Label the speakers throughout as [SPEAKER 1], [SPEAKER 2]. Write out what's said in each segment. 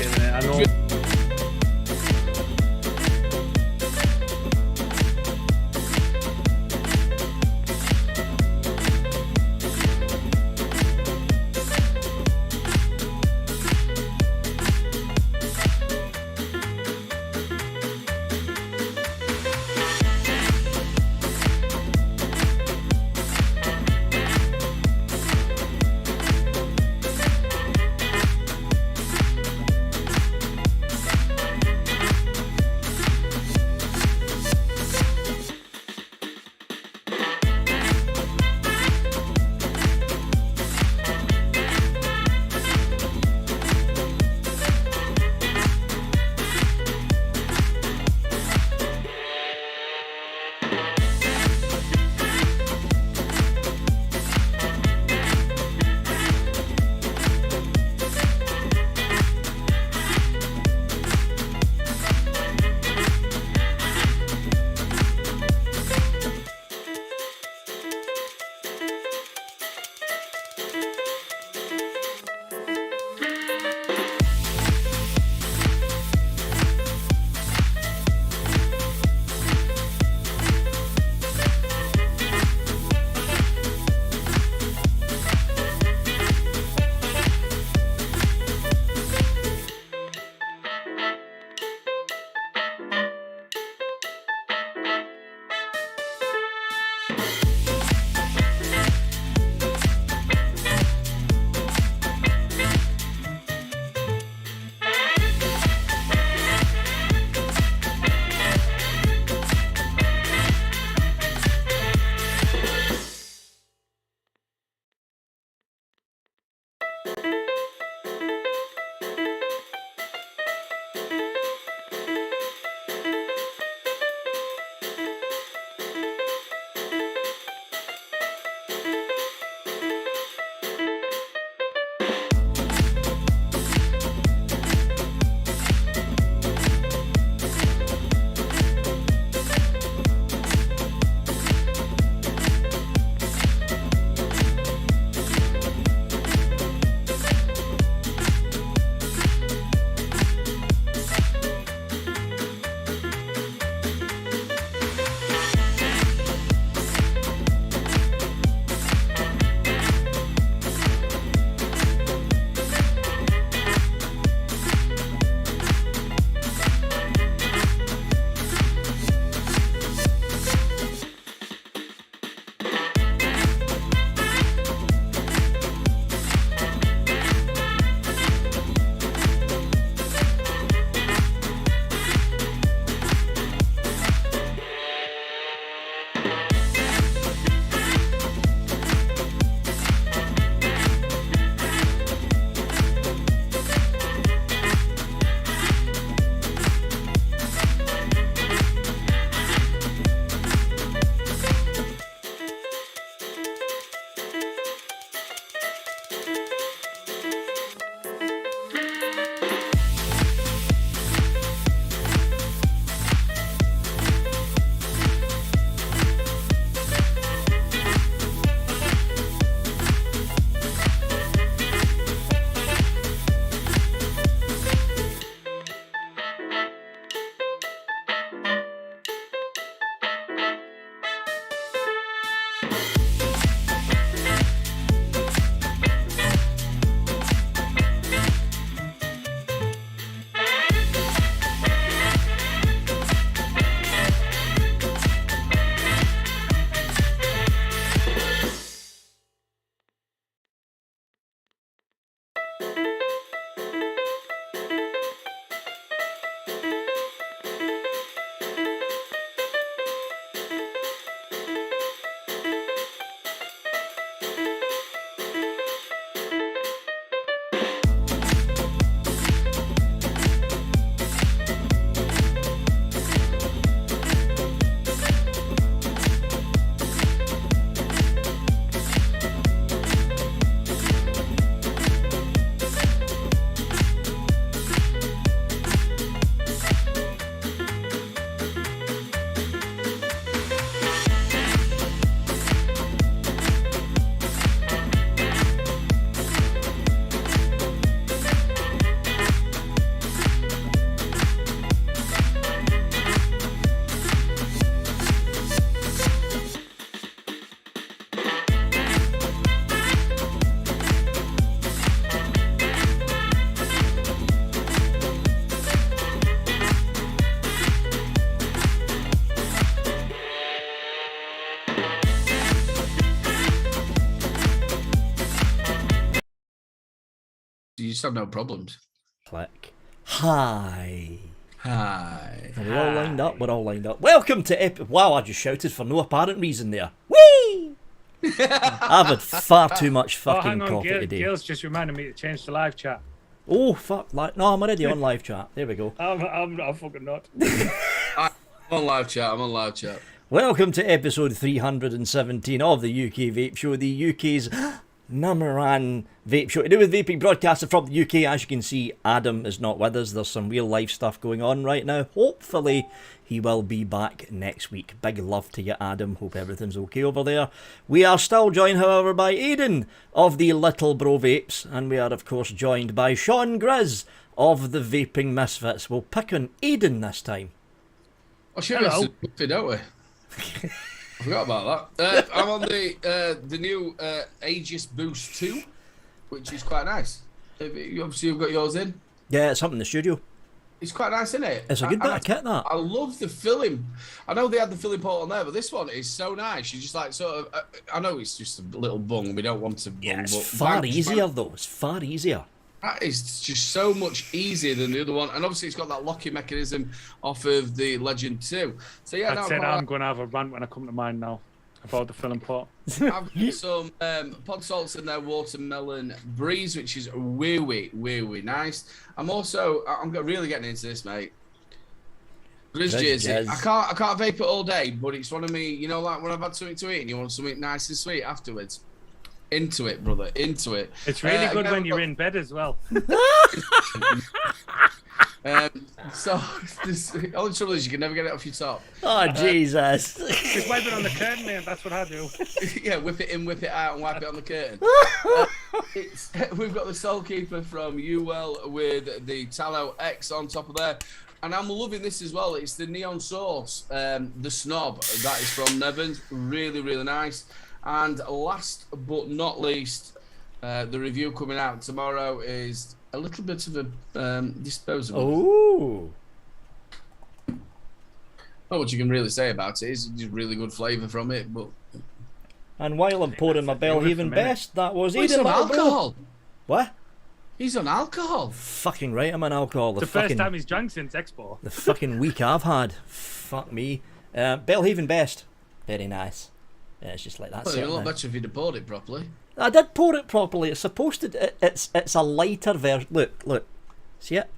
[SPEAKER 1] appreciating it. I know. You just have no problems.
[SPEAKER 2] Click. Hi.
[SPEAKER 1] Hi.
[SPEAKER 2] Are we all lined up? We're all lined up. Welcome to Wow, I just shouted for no apparent reason there. Whee! I've had far too much fucking coffee today.
[SPEAKER 3] Gail's just reminded me to change to live chat.
[SPEAKER 2] Oh, fuck. No, I'm already on live chat. There we go.
[SPEAKER 3] I'm fucking not.
[SPEAKER 1] I'm on live chat.
[SPEAKER 2] Welcome to episode 317 of the UK Vape Show, the UK's number one vape show to do with vaping, broadcasted from the UK. As you can see, Adam is not with us. There's some real life stuff going on right now. Hopefully, he will be back next week. Big love to you, Adam. Hope everything's okay over there. We are still joined, however, by Aidan of the Little Bro Vapes, and we are, of course, joined by Sean Grizz of the Vaping Misfits. We'll pick on Aidan this time.
[SPEAKER 1] Oh, shit, don't we? I forgot about that. I'm on the new Aegis Boost 2, which is quite nice. Obviously, you've got yours in.
[SPEAKER 2] Yeah, it's up in the studio.
[SPEAKER 1] It's quite nice, isn't it?
[SPEAKER 2] It's a good bit of kit, that.
[SPEAKER 1] I love the filling. I know they had the filling port on there, but this one is so nice. You just like sort of. I know it's just a little bung. We don't want to.
[SPEAKER 2] Yeah, it's far easier though. It's far easier.
[SPEAKER 1] That is just so much easier than the other one, and obviously it's got that locking mechanism off of the Legend 2. So yeah,
[SPEAKER 3] that's it. I'm going to have a rant when I come to mine now about the filling pot.
[SPEAKER 1] I've got some pod salts in there, watermelon breeze, which is really nice. I'm really getting into this, mate. Grizzly. I can't vape it all day, but it's one of me. You know, like when I've had something to eat and you want something nice and sweet afterwards. Into it, brother. Into it.
[SPEAKER 3] It's really good when you're in bed as well.
[SPEAKER 1] So the only trouble is you can never get it off your top.
[SPEAKER 2] Oh Jesus!
[SPEAKER 3] Just wipe it on the curtain, man. That's what I do.
[SPEAKER 1] Yeah, whip it in, whip it out, and wipe it on the curtain. We've got the Soul Keeper from UL with the Tallow X on top of there. And I'm loving this as well. It's the Neon Source, the Snob. That is from Nevins. Really nice. And last but not least, the review coming out tomorrow is a little bit of a disposable.
[SPEAKER 2] Ooh.
[SPEAKER 1] Not what you can really say about it. It's just really good flavour from it. But
[SPEAKER 2] and while I'm pouring my Bellhaven best, that was
[SPEAKER 1] he's on alcohol.
[SPEAKER 2] What?
[SPEAKER 1] He's on alcohol.
[SPEAKER 2] Fucking right, I'm on alcohol.
[SPEAKER 3] The first time he's drunk since Expo.
[SPEAKER 2] The fucking week I've had. Fuck me. Bellhaven best. Very nice. Yeah, it's just like that.
[SPEAKER 1] Well, it'd be a lot better if you'd have poured it properly.
[SPEAKER 2] I did pour it properly. It's supposed to. It's a lighter version. Look. See it?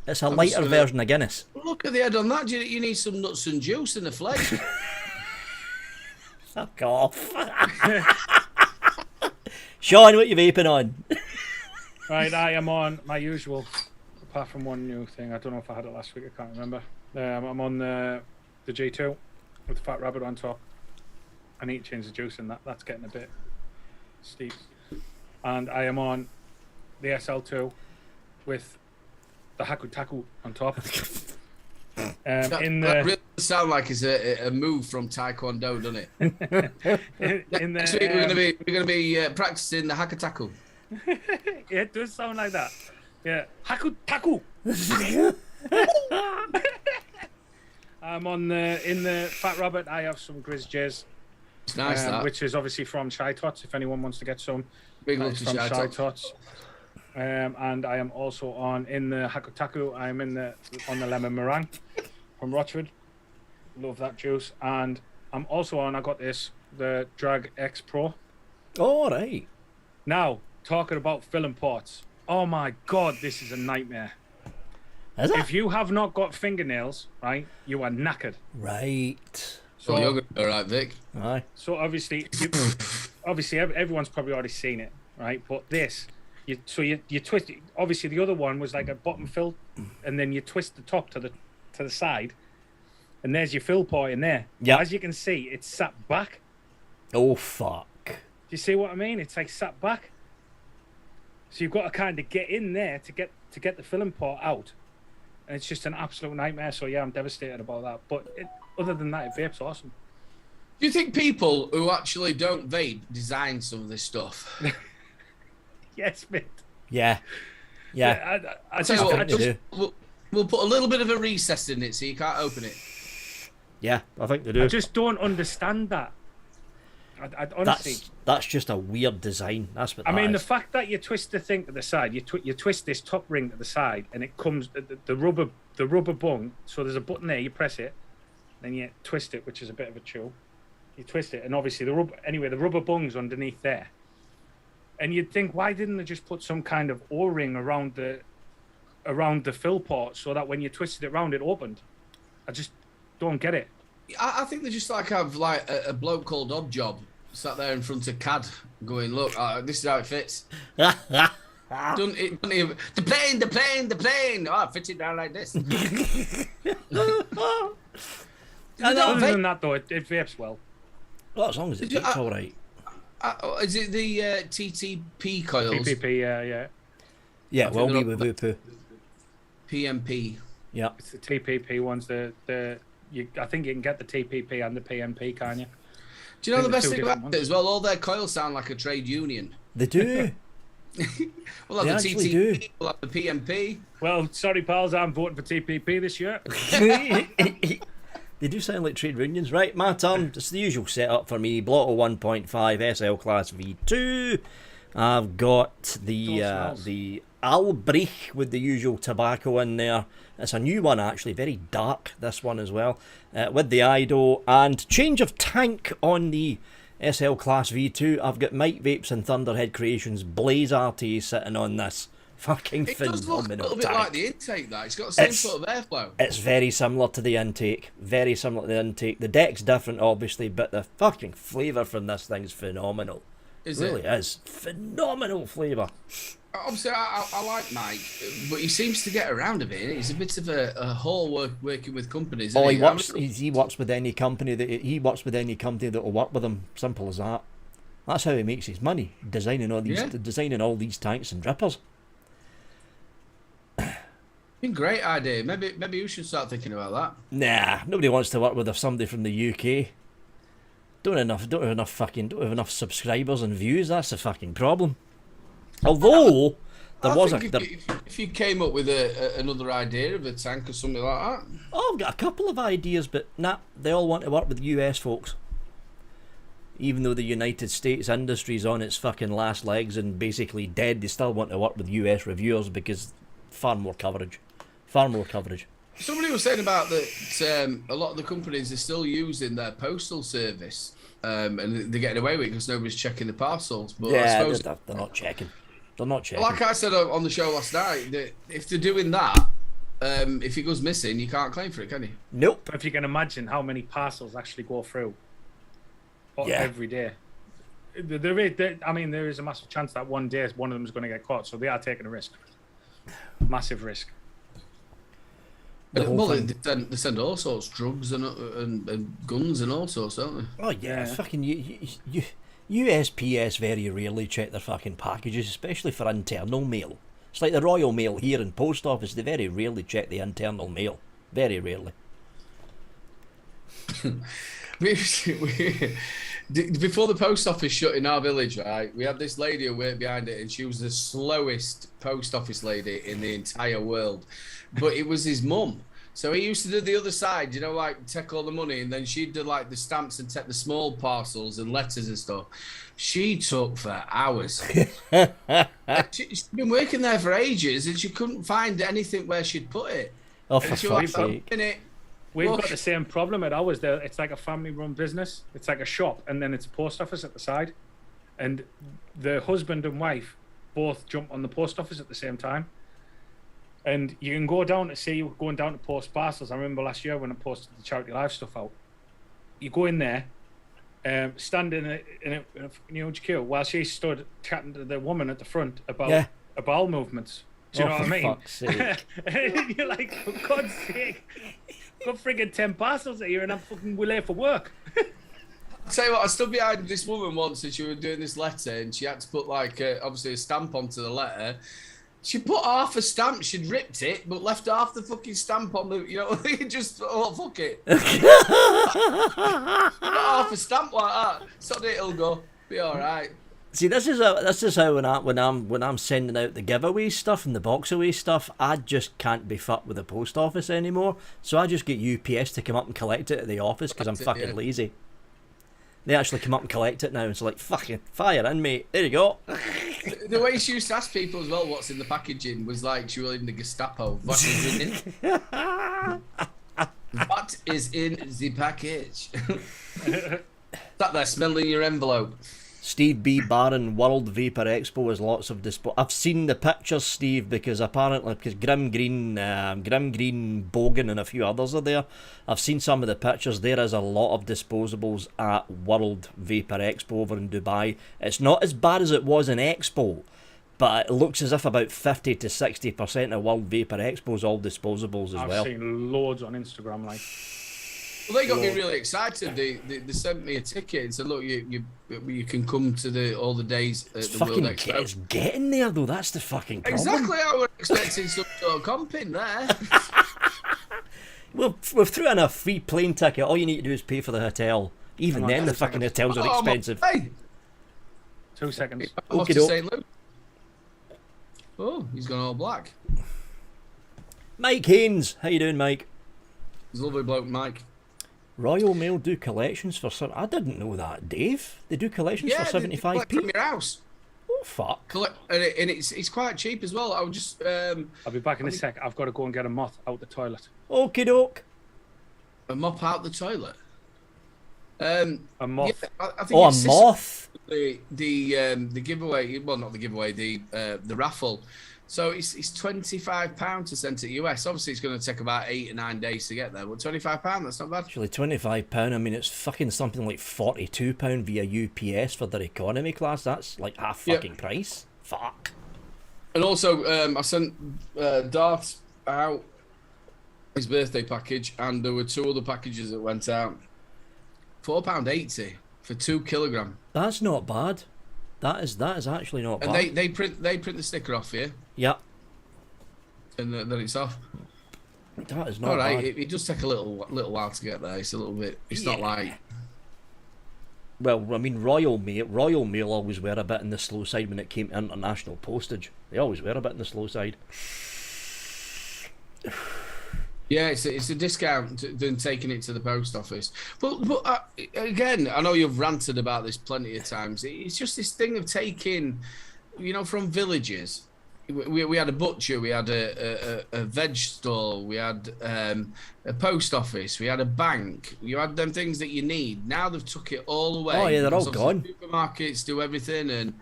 [SPEAKER 2] It's a lighter version of Guinness.
[SPEAKER 1] Look at the head on that. You need some nuts and juice in the flesh.
[SPEAKER 2] Fuck off. Sean, what you vaping on?
[SPEAKER 3] Right, I am on my usual, apart from one new thing. I don't know if I had it last week. I can't remember. I'm on the G2 with the Fat Rabbit on top. I need to change the juice in that. That's getting a bit steep. And I am on the SL2 with the Haku Taku on top.
[SPEAKER 1] That really sounds like it's a move from Taekwondo, doesn't it? Next week we're gonna be practicing the Hakataku.
[SPEAKER 3] Yeah, it does sound like that. Yeah, Haku Taku. I'm on in the Fat Rabbit. I have some Grizz Jizz.
[SPEAKER 1] It's nice,
[SPEAKER 3] which is obviously from Shy Tots. If anyone wants to get some,
[SPEAKER 1] big love
[SPEAKER 3] from Shy Tots. And I am also on in the Hakutaku. I am on the lemon meringue from Rochford. Love that juice. And I'm also on. I got the Drag X Pro.
[SPEAKER 2] All right.
[SPEAKER 3] Now talking about filling ports. Oh my God, this is a nightmare.
[SPEAKER 2] Is it?
[SPEAKER 3] If you have not got fingernails, right, you are knackered.
[SPEAKER 2] Right.
[SPEAKER 1] So you're good, all right, Vic.
[SPEAKER 2] Aye.
[SPEAKER 3] So obviously, everyone's probably already seen it, right? But this, you twist it. Obviously, the other one was like a bottom fill, and then you twist the top to the side, and there's your fill point in there.
[SPEAKER 2] Yeah.
[SPEAKER 3] As you can see, it's sat back.
[SPEAKER 2] Oh fuck.
[SPEAKER 3] Do you see what I mean? It's like sat back. So you've got to kind of get in there to get the filling port out, and it's just an absolute nightmare. So yeah, I'm devastated about that. But other than that, vape's awesome.
[SPEAKER 1] Do you think people who actually don't vape design some of this stuff?
[SPEAKER 3] Yes, mate.
[SPEAKER 2] Yeah.
[SPEAKER 3] I just
[SPEAKER 1] we'll put a little bit of a recess in it so you can't open it.
[SPEAKER 2] Yeah, I think they do.
[SPEAKER 3] I just don't understand that. I honestly,
[SPEAKER 2] that's just a weird design. That's what
[SPEAKER 3] I mean,
[SPEAKER 2] that
[SPEAKER 3] the
[SPEAKER 2] is.
[SPEAKER 3] fact that you twist the thing to the side, you twist this top ring to the side, and it comes the rubber bung. So there's a button there. You press it, then you twist it, which is a bit of a chew. You twist it, and obviously the rubber bung's underneath there. And you'd think, why didn't they just put some kind of O-ring around the fill port so that when you twisted it around, it opened? I just don't get it.
[SPEAKER 1] I think they just like have like a bloke called Oddjob sat there in front of CAD going, look, this is how it fits. Don't even, the plane. Oh, fit it down like this.
[SPEAKER 3] Other than that, though, it vapes well.
[SPEAKER 2] Well, as long as it vapes all right.
[SPEAKER 1] Is it the TTP coils?
[SPEAKER 3] TPP, yeah.
[SPEAKER 2] Yeah, well, we with Vupu.
[SPEAKER 1] PMP.
[SPEAKER 2] Yeah.
[SPEAKER 3] It's the TPP ones. I think you can get the TPP and the PMP, can't you?
[SPEAKER 1] Do you know the best thing
[SPEAKER 3] different
[SPEAKER 1] about
[SPEAKER 3] ones.
[SPEAKER 1] it as well? All their coils sound like a trade union.
[SPEAKER 2] They do.
[SPEAKER 1] We'll have
[SPEAKER 2] They
[SPEAKER 1] the
[SPEAKER 2] actually
[SPEAKER 1] TTP,
[SPEAKER 2] do.
[SPEAKER 1] we'll have the PMP.
[SPEAKER 3] Well, sorry, pals, I'm voting for TPP this year.
[SPEAKER 2] They do sound like trade unions. Right, my turn. It's the usual setup for me. Blotto 1.5 SL Class V2. I've got the Albrecht with the usual tobacco in there. It's a new one, actually. Very dark, this one as well. With the Ido. And change of tank on the SL Class V2. I've got Mike Vapes and Thunderhead Creations Blaze RT sitting on this. Fucking
[SPEAKER 1] It
[SPEAKER 2] phenomenal
[SPEAKER 1] does look a little bit
[SPEAKER 2] tank.
[SPEAKER 1] like the intake, that. It's got the same sort of airflow.
[SPEAKER 2] It's very similar to the intake. Very similar to the intake. The deck's different, obviously, but the fucking flavour from this thing's phenomenal.
[SPEAKER 1] Is
[SPEAKER 2] It really
[SPEAKER 1] it?
[SPEAKER 2] is. Phenomenal flavour.
[SPEAKER 1] Obviously, I like Mike, but he seems to get around a bit. He's a bit of a whore working with companies.
[SPEAKER 2] Oh,
[SPEAKER 1] isn't
[SPEAKER 2] he works with any company that will work with him. Simple as that. That's how he makes his money. Designing all these tanks and drippers.
[SPEAKER 1] Great idea. Maybe you should start thinking about that.
[SPEAKER 2] Nah, nobody wants to work with somebody from the UK. Don't have enough subscribers and views. That's the fucking problem. Although
[SPEAKER 1] If you came up with another idea of a tank or something like that.
[SPEAKER 2] Oh, I've got a couple of ideas, but nah, they all want to work with US folks. Even though the United States industry's on its fucking last legs and basically dead, they still want to work with US reviewers because far more coverage.
[SPEAKER 1] Somebody was saying about that a lot of the companies are still using their postal service, and they're getting away with it because nobody's checking the parcels. But
[SPEAKER 2] Yeah,
[SPEAKER 1] I suppose,
[SPEAKER 2] they're not checking. They're not checking.
[SPEAKER 1] like I said on the show last night, that if they're doing that, if it goes missing, you can't claim for it, can you?
[SPEAKER 2] Nope.
[SPEAKER 3] But if you can imagine how many parcels actually go through every day. There is a massive chance that one day one of them is going to get caught, so they are taking a risk. Massive risk.
[SPEAKER 1] Well, they send all sorts, drugs and guns and all sorts, don't they?
[SPEAKER 2] Oh yeah, fucking USPS very rarely check their fucking packages, especially for internal mail. It's like the Royal Mail here in Post Office, they very rarely check the internal mail. Very rarely.
[SPEAKER 1] Before the post office shut in our village, right, we had this lady who worked behind it, and she was the slowest post office lady in the entire world. But it was his mum. So he used to do the other side, like take all the money, and then she'd do like the stamps and take the small parcels and letters and stuff. She took for hours. She'd been working there for ages, and she couldn't find anything where she'd put it.
[SPEAKER 2] Oh, for fuck's sake.
[SPEAKER 3] We've got the same problem at ours. It's like a family-run business. It's like a shop, and then it's a post office at the side. And the husband and wife both jump on the post office at the same time. And you can go down to see going down to post parcels. I remember last year when I posted the Charity Live stuff out. You go in there, stand in a huge queue while she stood chatting to the woman at the front about bowel movements. Do you know what I mean?
[SPEAKER 2] Fuck's sake.
[SPEAKER 3] And you're like, for God's sake, got friggin' 10 parcels here and I'm fucking late for work.
[SPEAKER 1] I'll tell you what, I stood behind this woman once and she was doing this letter and she had to put obviously a stamp onto the letter. She put half a stamp, she'd ripped it, but left half the fucking stamp on the, just, fuck it. Put half a stamp like that. Sod it, it'll go. Be alright.
[SPEAKER 2] See, this is how when I'm sending out the giveaway stuff and the box away stuff, I just can't be fucked with the post office anymore. So I just get UPS to come up and collect it at the office because I'm fucking lazy. They actually come up and collect it now. It's like, fucking fire in, mate. There you go.
[SPEAKER 1] The way she used to ask people as well what's in the packaging was like she was in the Gestapo. What is in it? What is in the package? Sat there smelling your envelope.
[SPEAKER 2] Steve B. Barron, World Vapor Expo has lots of I've seen the pictures, Steve, because apparently, because Grim Green, Bogan and a few others are there. I've seen some of the pictures. There is a lot of disposables at World Vapor Expo over in Dubai. It's not as bad as it was in Expo, but it looks as if about 50 to 60% of World Vapor Expo is all disposables as well.
[SPEAKER 3] I've seen loads on Instagram, like.
[SPEAKER 1] Well, they got me really excited. They sent me a ticket and said, "Look, you can come to all the days at the World Expo."
[SPEAKER 2] It's getting there though. That's the fucking problem.
[SPEAKER 1] Exactly, I was expecting some sort of comping there.
[SPEAKER 2] We've threw in a free plane ticket. All you need to do is pay for the hotel. Even then, the fucking hotels are expensive.
[SPEAKER 1] Hey,
[SPEAKER 3] 2 seconds.
[SPEAKER 1] off to St. Luke. Oh, he's gone all black.
[SPEAKER 2] Mike Haynes, how you doing, Mike?
[SPEAKER 1] He's a lovely bloke, Mike.
[SPEAKER 2] Royal Mail do collections for some. I didn't know that, Dave. They do collections for 75p.
[SPEAKER 1] From your house.
[SPEAKER 2] Oh fuck!
[SPEAKER 1] And it's quite cheap as well. I'll just.
[SPEAKER 3] I'll be back in a sec. I've got to go and get a moth out the toilet.
[SPEAKER 2] Okie doke.
[SPEAKER 1] A mop out the toilet.
[SPEAKER 3] A moth.
[SPEAKER 1] Yeah, I think
[SPEAKER 2] Oh, a
[SPEAKER 1] it's
[SPEAKER 2] moth.
[SPEAKER 1] The giveaway. Well, not the giveaway. The raffle. So it's £25 to send to the US. Obviously, it's going to take about 8 or 9 days to get there. But £25, that's not bad.
[SPEAKER 2] Actually, £25. I mean, it's fucking something like £42 via UPS for their economy class. That's like half fucking price. Fuck.
[SPEAKER 1] And also, I sent Darth out his birthday package, and there were 2 other packages that went out. £4.80 for 2 kilograms.
[SPEAKER 2] That's not bad. That is actually not bad.
[SPEAKER 1] And they print the sticker off here.
[SPEAKER 2] Yep.
[SPEAKER 1] And then it's off.
[SPEAKER 2] That is not
[SPEAKER 1] all right.
[SPEAKER 2] bad.
[SPEAKER 1] It does take a little while to get there. It's a little bit. It's not like.
[SPEAKER 2] Well, I mean, Royal Mail always were a bit in the slow side when it came to international postage. They always were a bit in the slow side.
[SPEAKER 1] Yeah, it's a discount than taking it to the post office. But again, I know you've ranted about this plenty of times. It's just this thing of taking, from villages. We had a butcher, we had a veg store, we had a post office, we had a bank. You had them things that you need. Now they've took it all away.
[SPEAKER 2] Oh yeah, they're all gone.
[SPEAKER 1] Supermarkets do everything, and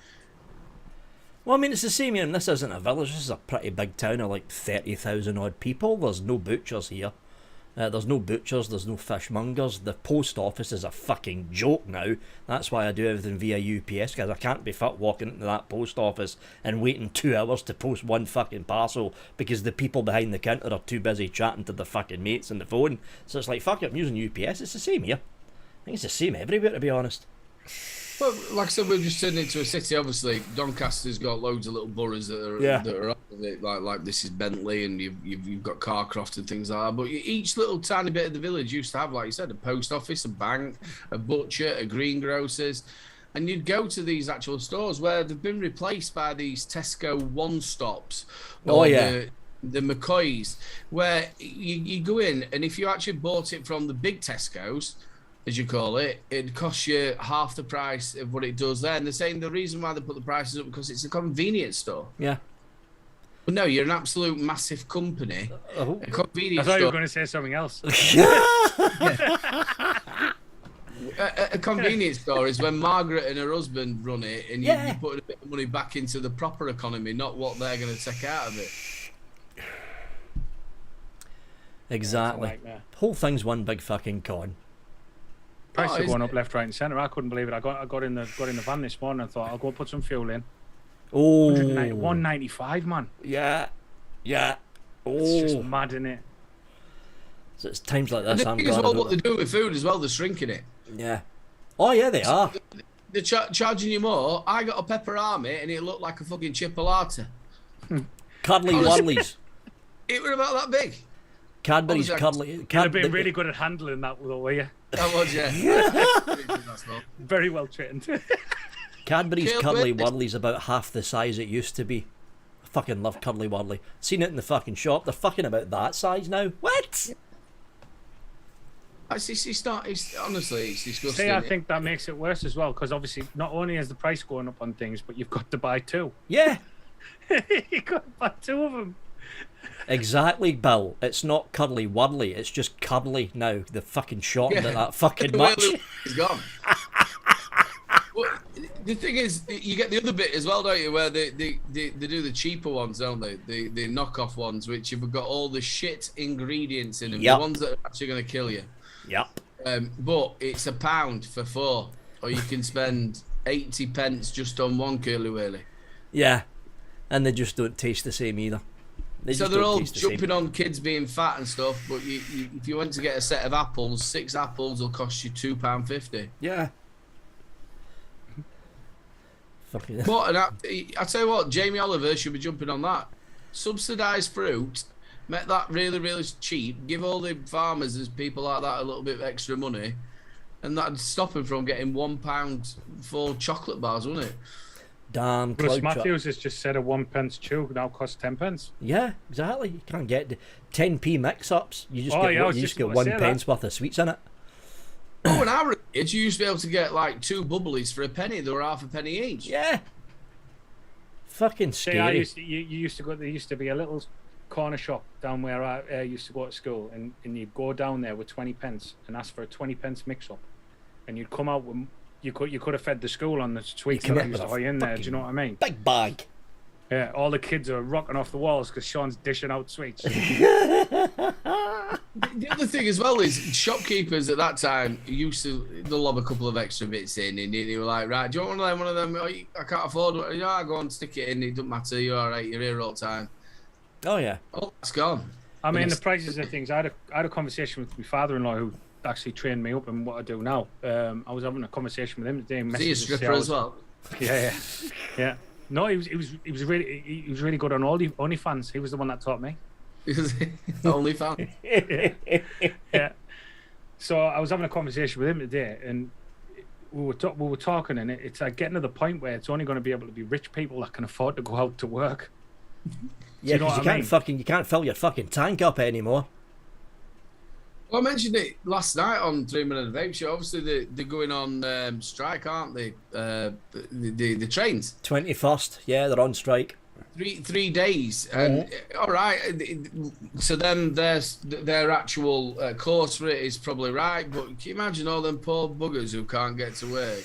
[SPEAKER 2] well, I mean, it's the same here, and this isn't a village. This is a pretty big town of like 30,000 odd people. There's no butchers here. There's no butchers, there's no fishmongers. The post office is a fucking joke now. That's why I do everything via UPS, because I can't be fucked walking into that post office and waiting 2 hours to post one fucking parcel because the people behind the counter are too busy chatting to their fucking mates on the phone. So it's like, fuck it, I'm using UPS. It's the same here. I think it's the same everywhere, to be honest.
[SPEAKER 1] well, like I said, we've just turned into a city. Obviously, Doncaster's got loads of little boroughs that are opposite, like this is Bentley, and you've got Carcroft and things like that. But each little tiny bit of the village used to have, like you said, a post office, a bank, a butcher, a greengrocers, and you'd go to these actual stores where they've been replaced by these Tesco one-stops.
[SPEAKER 2] Oh yeah.
[SPEAKER 1] The McCoys, where you go in, and if you actually bought it from the big Tesco's, as you call it, it'd cost you half the price of what it does there. And they're saying the reason why they put the prices up because it's a convenience store.
[SPEAKER 2] Yeah.
[SPEAKER 1] But no, you're an absolute massive company.
[SPEAKER 2] Oh.
[SPEAKER 1] A convenience
[SPEAKER 3] I thought
[SPEAKER 1] store.
[SPEAKER 3] you were going to say something else.
[SPEAKER 1] A convenience store is when Margaret and her husband run it, and you put a bit of money back into the proper economy, not what they're going to take out of it.
[SPEAKER 2] Exactly. Whole thing's one big fucking con.
[SPEAKER 3] Prices are going up left, right, and centre. I couldn't believe it. I got in the van this morning and thought I'll go and put some fuel in.
[SPEAKER 2] Oh,
[SPEAKER 3] 195, man.
[SPEAKER 2] Yeah. Oh,
[SPEAKER 3] it's just mad, isn't it?
[SPEAKER 2] So it's times like this.
[SPEAKER 1] And the thing is, what they do with food as well, they're shrinking it.
[SPEAKER 2] Yeah. Oh yeah, they are.
[SPEAKER 1] They're charging you more. I got a pepperami and it looked like a fucking chipolata.
[SPEAKER 2] Cuddly Wadleys.
[SPEAKER 1] It was about that big.
[SPEAKER 2] Cadbury's cuddly.
[SPEAKER 3] You'd have been really good at handling that, though, were you?
[SPEAKER 1] That was, yeah.
[SPEAKER 3] Very well trained.
[SPEAKER 2] Cadbury's Cuddly Wadley's about half the size it used to be. I fucking love Cuddly Wadley. Seen it in the fucking shop. They're fucking about that size now. What?
[SPEAKER 1] It's not. It's honestly, it's disgusting.
[SPEAKER 3] See, I think that makes it worse as well, because obviously not only is the price going up on things, but you've got to buy two.
[SPEAKER 2] Yeah.
[SPEAKER 3] You've got to buy two of them.
[SPEAKER 2] Exactly, Bill. It's not cuddly wuddly. It's just cuddly now. The fucking shortened it that fucking much.
[SPEAKER 1] He's gone. Well, the thing is, you get the other bit as well, don't you? Where they do the cheaper ones, don't they? The knockoff ones, which have got all the shit ingredients in them.
[SPEAKER 2] Yep.
[SPEAKER 1] The ones that are actually going to kill you.
[SPEAKER 2] Yep.
[SPEAKER 1] But it's £1 for 4, or you can spend 80 pence just on one curly whirly.
[SPEAKER 2] Yeah, and they just don't taste the same either.
[SPEAKER 1] So they're all jumping on kids being fat and stuff, but if you went to get a set of apples, 6 apples will cost you £2.50.
[SPEAKER 2] Yeah. Fucking.
[SPEAKER 1] But and I tell you what, Jamie Oliver should be jumping on that. Subsidised fruit, make that really, really cheap. Give all the farmers and people like that a little bit of extra money, and that'd stop them from getting £1 for chocolate bars, wouldn't it?
[SPEAKER 2] Damn.
[SPEAKER 3] Chris Matthews has just said a 1 pence chew now costs 10 pence.
[SPEAKER 2] Yeah, exactly. You can't get the 10p mix-ups. You just get 1 pence worth of sweets in it.
[SPEAKER 1] Oh, when I was a kid, you used to be able to get like 2 bubblies for a penny. They were half a penny each.
[SPEAKER 2] Yeah. Fucking scary.
[SPEAKER 3] See, you used to go. There used to be a little corner shop down where I used to go to school, and you'd go down there with 20 pence and ask for a 20 pence mix-up, and you'd come out with. You could have fed the school on the sweets that used to buy in there. Do you know what I mean?
[SPEAKER 2] Big bag.
[SPEAKER 3] Yeah, all the kids are rocking off the walls because Sean's dishing out sweets.
[SPEAKER 1] The other thing as well is shopkeepers at that time used to lob a couple of extra bits in, and they were like, right, do you want one of them? Oh, I can't afford one. Yeah, I go and stick it in. It doesn't matter. You're all right. You're here all the time.
[SPEAKER 2] Oh yeah.
[SPEAKER 1] Oh, it's gone.
[SPEAKER 3] I mean, the prices of things. I had a conversation with my father-in-law who actually trained me up in what I do now. I was having a conversation with him today.
[SPEAKER 1] Is he a stripper as well?
[SPEAKER 3] Yeah. No, he was really good on OnlyFans. He was the one that taught me.
[SPEAKER 1] OnlyFans.
[SPEAKER 3] Yeah. So I was having a conversation with him today, and we were talking, and it's like getting to the point where it's only going to be able to be rich people that can afford to go out to work.
[SPEAKER 2] Yeah, because you can't fill your fucking tank up anymore.
[SPEAKER 1] Well, I mentioned it last night on 3 Minute Vape Show. Obviously, they're going on strike, aren't they? The trains.
[SPEAKER 2] 21st, yeah, they're on strike.
[SPEAKER 1] 3 days, and all right. So then their actual course rate is probably right, but can you imagine all them poor buggers who can't get to work?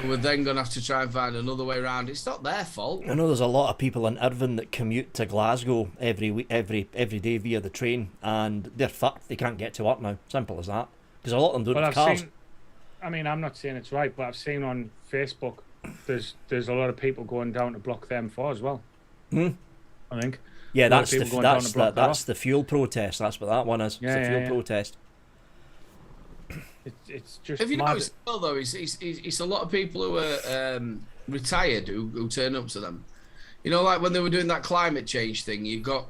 [SPEAKER 1] We're then going to have to try and find another way around. It's not their fault.
[SPEAKER 2] I know there's a lot of people in Irvine that commute to Glasgow every day via the train, and they're fucked. They can't get to work now. Simple as that. Because a lot of them don't have cars.
[SPEAKER 3] I'm not saying it's right, but I've seen on Facebook there's a lot of people going down to block the M4 as well. I think.
[SPEAKER 2] Yeah, that's the fuel protest. That's what that one is.
[SPEAKER 3] Yeah,
[SPEAKER 2] it's a fuel protest.
[SPEAKER 3] It's just.
[SPEAKER 1] Have you noticed as well, though? It's a lot of people who are retired who turn up to them. You know, like when they were doing that climate change thing, you got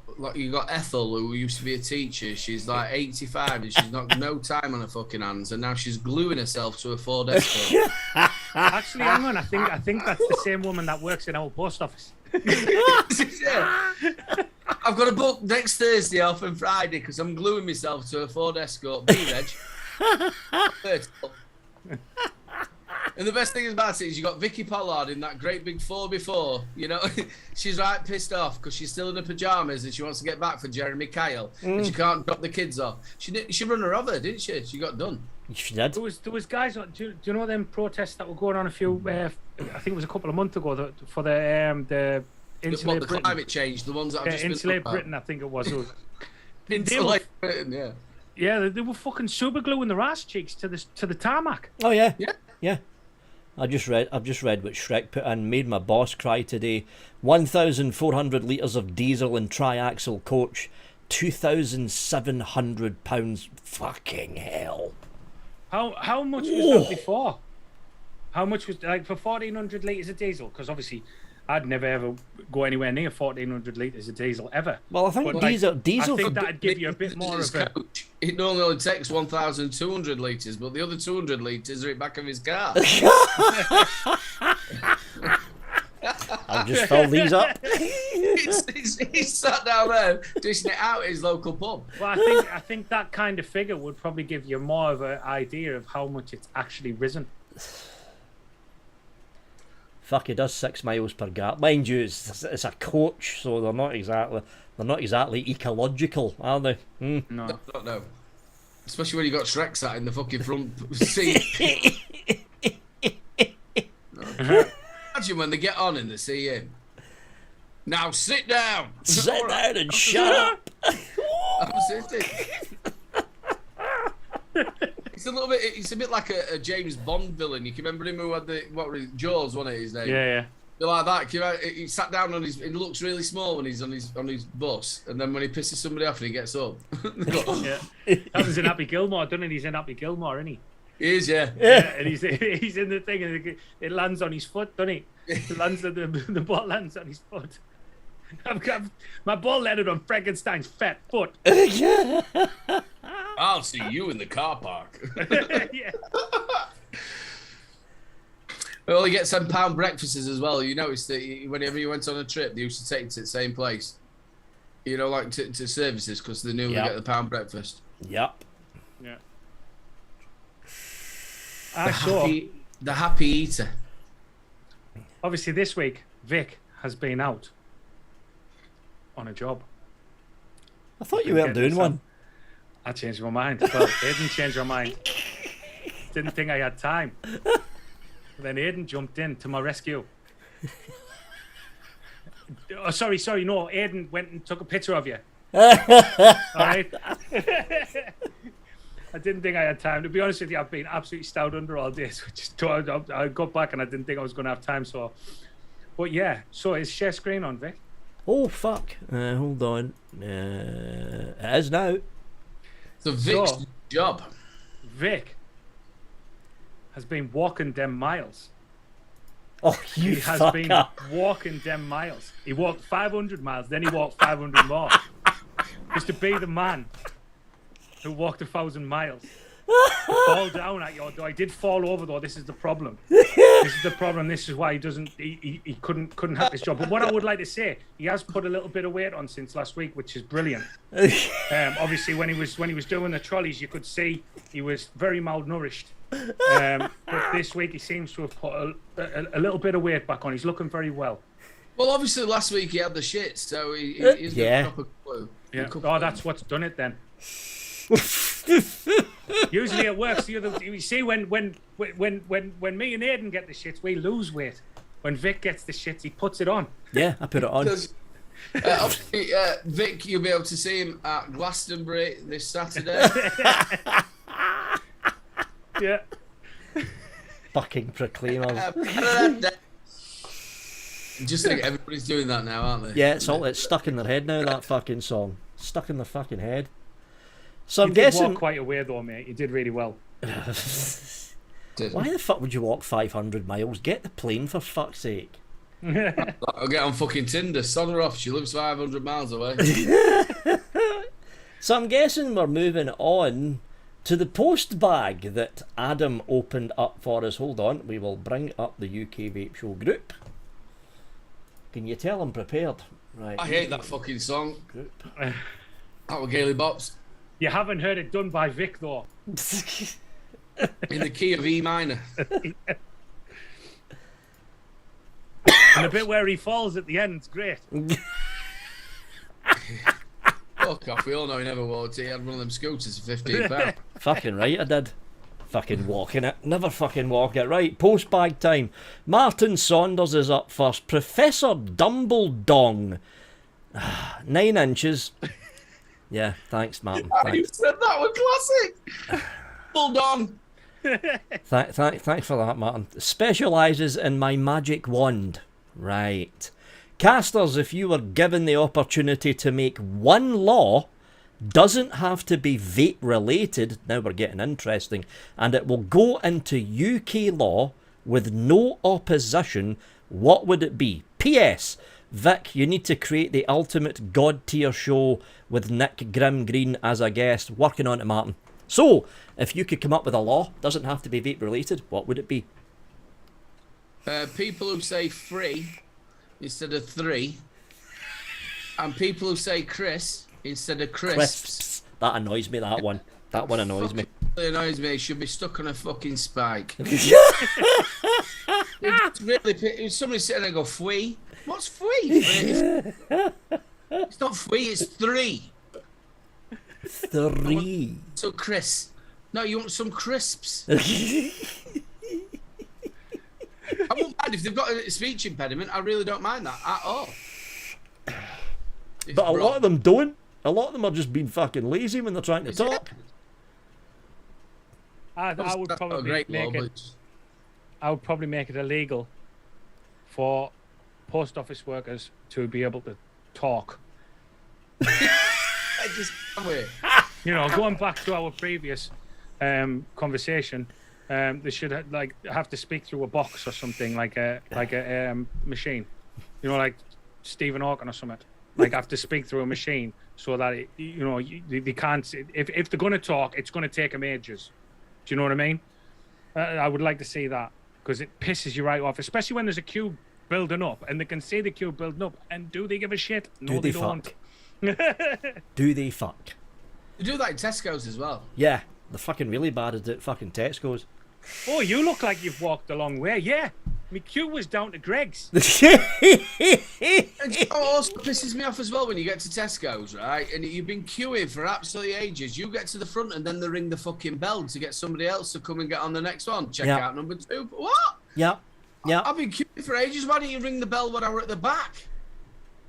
[SPEAKER 1] Ethel, who used to be a teacher. She's like 85 and she's got no time on her fucking hands, and now she's gluing herself to a Ford Escort.
[SPEAKER 3] Actually, hang on. I think that's the same woman that works in our post office.
[SPEAKER 1] Yeah. I've got a book next Thursday off and Friday because I'm gluing myself to a Ford Escort B-Reg. And the best thing about it is you got Vicky Pollard in that great big 4x4. You know, she's right pissed off because she's still in her pajamas and she wants to get back for Jeremy Kyle and she can't drop the kids off. She run her over, didn't she? She got done.
[SPEAKER 2] She did.
[SPEAKER 3] There was guys. Do you know them protests that were going on a few? I think it was a couple of months ago for the Insulate
[SPEAKER 1] the
[SPEAKER 3] Britain.
[SPEAKER 1] climate change, the ones that I've just
[SPEAKER 3] Insulate
[SPEAKER 1] been
[SPEAKER 3] Britain, I think it was.
[SPEAKER 1] Insulate Britain, yeah.
[SPEAKER 3] Yeah, they were fucking super gluing their ass cheeks to the tarmac.
[SPEAKER 2] Oh yeah.
[SPEAKER 1] Yeah.
[SPEAKER 2] I've just read what Shrek put in. Made my boss cry today. 1,400 litres of diesel and triaxle coach. £2,700. Fucking hell.
[SPEAKER 3] How much was that before? How much was like for 1,400 litres of diesel? Because obviously, I'd never ever go anywhere near 1,400 litres of diesel ever.
[SPEAKER 2] Well, I think diesel.
[SPEAKER 3] I think that'd give you a bit more of a.
[SPEAKER 1] It normally only takes 1,200 litres, but the other 200 litres are in the back of his car.
[SPEAKER 2] I'll just fill these up.
[SPEAKER 1] He's sat down there dishing it out at his local pub.
[SPEAKER 3] Well, I think that kind of figure would probably give you more of an idea of how much it's actually risen.
[SPEAKER 2] Fuck, he does 6 miles per gallon. Mind you, it's a coach, so they're not exactly ecological, are they? Mm.
[SPEAKER 3] No.
[SPEAKER 1] No. Especially when you got Shrek sat in the fucking front seat. Imagine when they get on and they see him. Now sit down.
[SPEAKER 2] Sit down and shut up.
[SPEAKER 1] I'm sitting. It's a bit like a James Bond villain. You can remember him who had Jaws, wasn't it, his name?
[SPEAKER 3] Yeah.
[SPEAKER 1] They're like that. He sat down on his. He looks really small when he's on his bus, and then when he pisses somebody off, and he gets up.
[SPEAKER 3] Yeah. That was in Happy Gilmore, doesn't it? He's in Happy Gilmore, isn't he?
[SPEAKER 1] He is, yeah.
[SPEAKER 3] And he's in the thing, and it lands on his foot, doesn't he? It lands the ball lands on his foot. My ball landed on Frankenstein's fat foot.
[SPEAKER 1] I'll see you in the car park.
[SPEAKER 3] Yeah.
[SPEAKER 1] Well, he gets £10 breakfasts as well. You noticed that whenever he went on a trip, they used to take him to the same place. You know, like to services, because they knew they get the £1 breakfast.
[SPEAKER 2] Yep.
[SPEAKER 3] Yeah.
[SPEAKER 1] The happy eater.
[SPEAKER 3] Obviously, this week, Vic has been out on a job.
[SPEAKER 2] I thought you weren't doing one.
[SPEAKER 3] I changed my mind. Well, Aidan changed my mind. Didn't think I had time. Then Aidan jumped in to my rescue. Oh, sorry, no. Aidan went and took a picture of you. All right. I didn't think I had time. To be honest with you, I've been absolutely stowed under all day. So I got back and I didn't think I was going to have time. So, but yeah. So is share screen on, Vic?
[SPEAKER 2] Oh fuck! Hold on. It is now.
[SPEAKER 1] So Vic's job.
[SPEAKER 3] Vic has been walking them miles.
[SPEAKER 2] Oh, you
[SPEAKER 3] He has
[SPEAKER 2] fucker.
[SPEAKER 3] been walking them miles. He walked 500 miles, then he walked 500 more. Just to be the man who walked 1,000 miles. Fall down at your door. He did fall over though. This is the problem. This is the problem. This is why he couldn't have this job. But what I would like to say, he has put a little bit of weight on since last week, which is brilliant. Obviously, when he was doing the trolleys, you could see he was very malnourished. But this week he seems to have put a little bit of weight back on. He's looking very well.
[SPEAKER 1] Well, obviously last week he had the shit, so he's got a proper clue.
[SPEAKER 3] Yeah. Oh, that's what's done it then. Usually it works. You see, when me and Aidan get the shits, we lose weight. When Vic gets the shits, he puts it on.
[SPEAKER 2] Yeah, I put it on.
[SPEAKER 1] Obviously, Vic, you'll be able to see him at Glastonbury this Saturday.
[SPEAKER 3] Yeah.
[SPEAKER 2] Fucking proclaimers.
[SPEAKER 1] Just think everybody's doing that now, aren't they?
[SPEAKER 2] Yeah, it's stuck in their head now. That fucking song, stuck in their fucking head. So I'm
[SPEAKER 3] You did
[SPEAKER 2] guessing.
[SPEAKER 3] walk quite a way though, mate. You did really well.
[SPEAKER 2] Why the fuck would you walk 500 miles? Get the plane for fuck's sake.
[SPEAKER 1] I'll get on fucking Tinder. Son her off. She lives 500 miles away.
[SPEAKER 2] So I'm guessing we're moving on to the post bag that Adam opened up for us. Hold on, we will bring up the UK Vape Show group. Can you tell I'm prepared? Right.
[SPEAKER 1] I hate that fucking song.
[SPEAKER 2] Group.
[SPEAKER 1] That was Gaily Bops.
[SPEAKER 3] You haven't heard it done by Vic though.
[SPEAKER 1] In the key of E minor.
[SPEAKER 3] And the bit where he falls at the end, it's great.
[SPEAKER 1] Fuck off. We all know he never walked. He had one of them scooters for £15.
[SPEAKER 2] Fucking right, I did. Fucking walking it. Never fucking walk it. Right, post bag time. Martin Saunders is up first. Professor Dumbledong. 9 inches. Yeah, thanks, Martin.
[SPEAKER 1] You said that was classic. Bulldog.
[SPEAKER 2] Thanks for that, Martin. Specialises in my magic wand. Right. Casters, if you were given the opportunity to make one law, doesn't have to be vape related, now we're getting interesting, and it will go into UK law with no opposition, what would it be? P.S. Vic, you need to create the ultimate god tier show with Nick Grim Green as a guest. Working on it, Martin. So, if you could come up with a law, doesn't have to be vape related, what would it be?
[SPEAKER 1] People who say 3 instead of 3 And people who say Chris instead of crisps.
[SPEAKER 2] Crisps. That annoys me, that one. That one annoys me.
[SPEAKER 1] It annoys me. It should be stuck on a fucking spike. It's really, if somebody's sitting there and go, fwee? What's fwee? It's not fwee, it's 3.
[SPEAKER 2] 3.
[SPEAKER 1] So Chris. No, you want some crisps. I won't mind if they've got a speech impediment. I really don't mind that at all.
[SPEAKER 2] But a lot of them don't. A lot of them are just being fucking lazy when they're trying to talk.
[SPEAKER 3] I would probably make it illegal for post office workers to be able to talk. You know, going back to our previous conversation, they should have to speak through a box or something like a machine. You know, like Stephen Hawking or something. Like have to speak through a machine so that they can't. If they're going to talk, it's going to take them ages. Do you know what I mean? I would like to see that because it pisses you right off, especially when there's a queue building up and they can see the queue building up. And do they give a shit? No, they don't.
[SPEAKER 2] Do they fuck?
[SPEAKER 1] They do that in Tesco's as well.
[SPEAKER 2] Yeah, they're fucking really bad at fucking Tesco's.
[SPEAKER 3] Oh, you look like you've walked a long way. Yeah, my queue was down to Greg's.
[SPEAKER 1] And it also pisses me off as well when you get to Tesco's, right? And you've been queuing for absolutely ages. You get to the front and then they ring the fucking bell to get somebody else to come and get on the next one. Check out number 2. What?
[SPEAKER 2] Yep.
[SPEAKER 1] I've been queuing for ages. Why don't you ring the bell when I were at the back?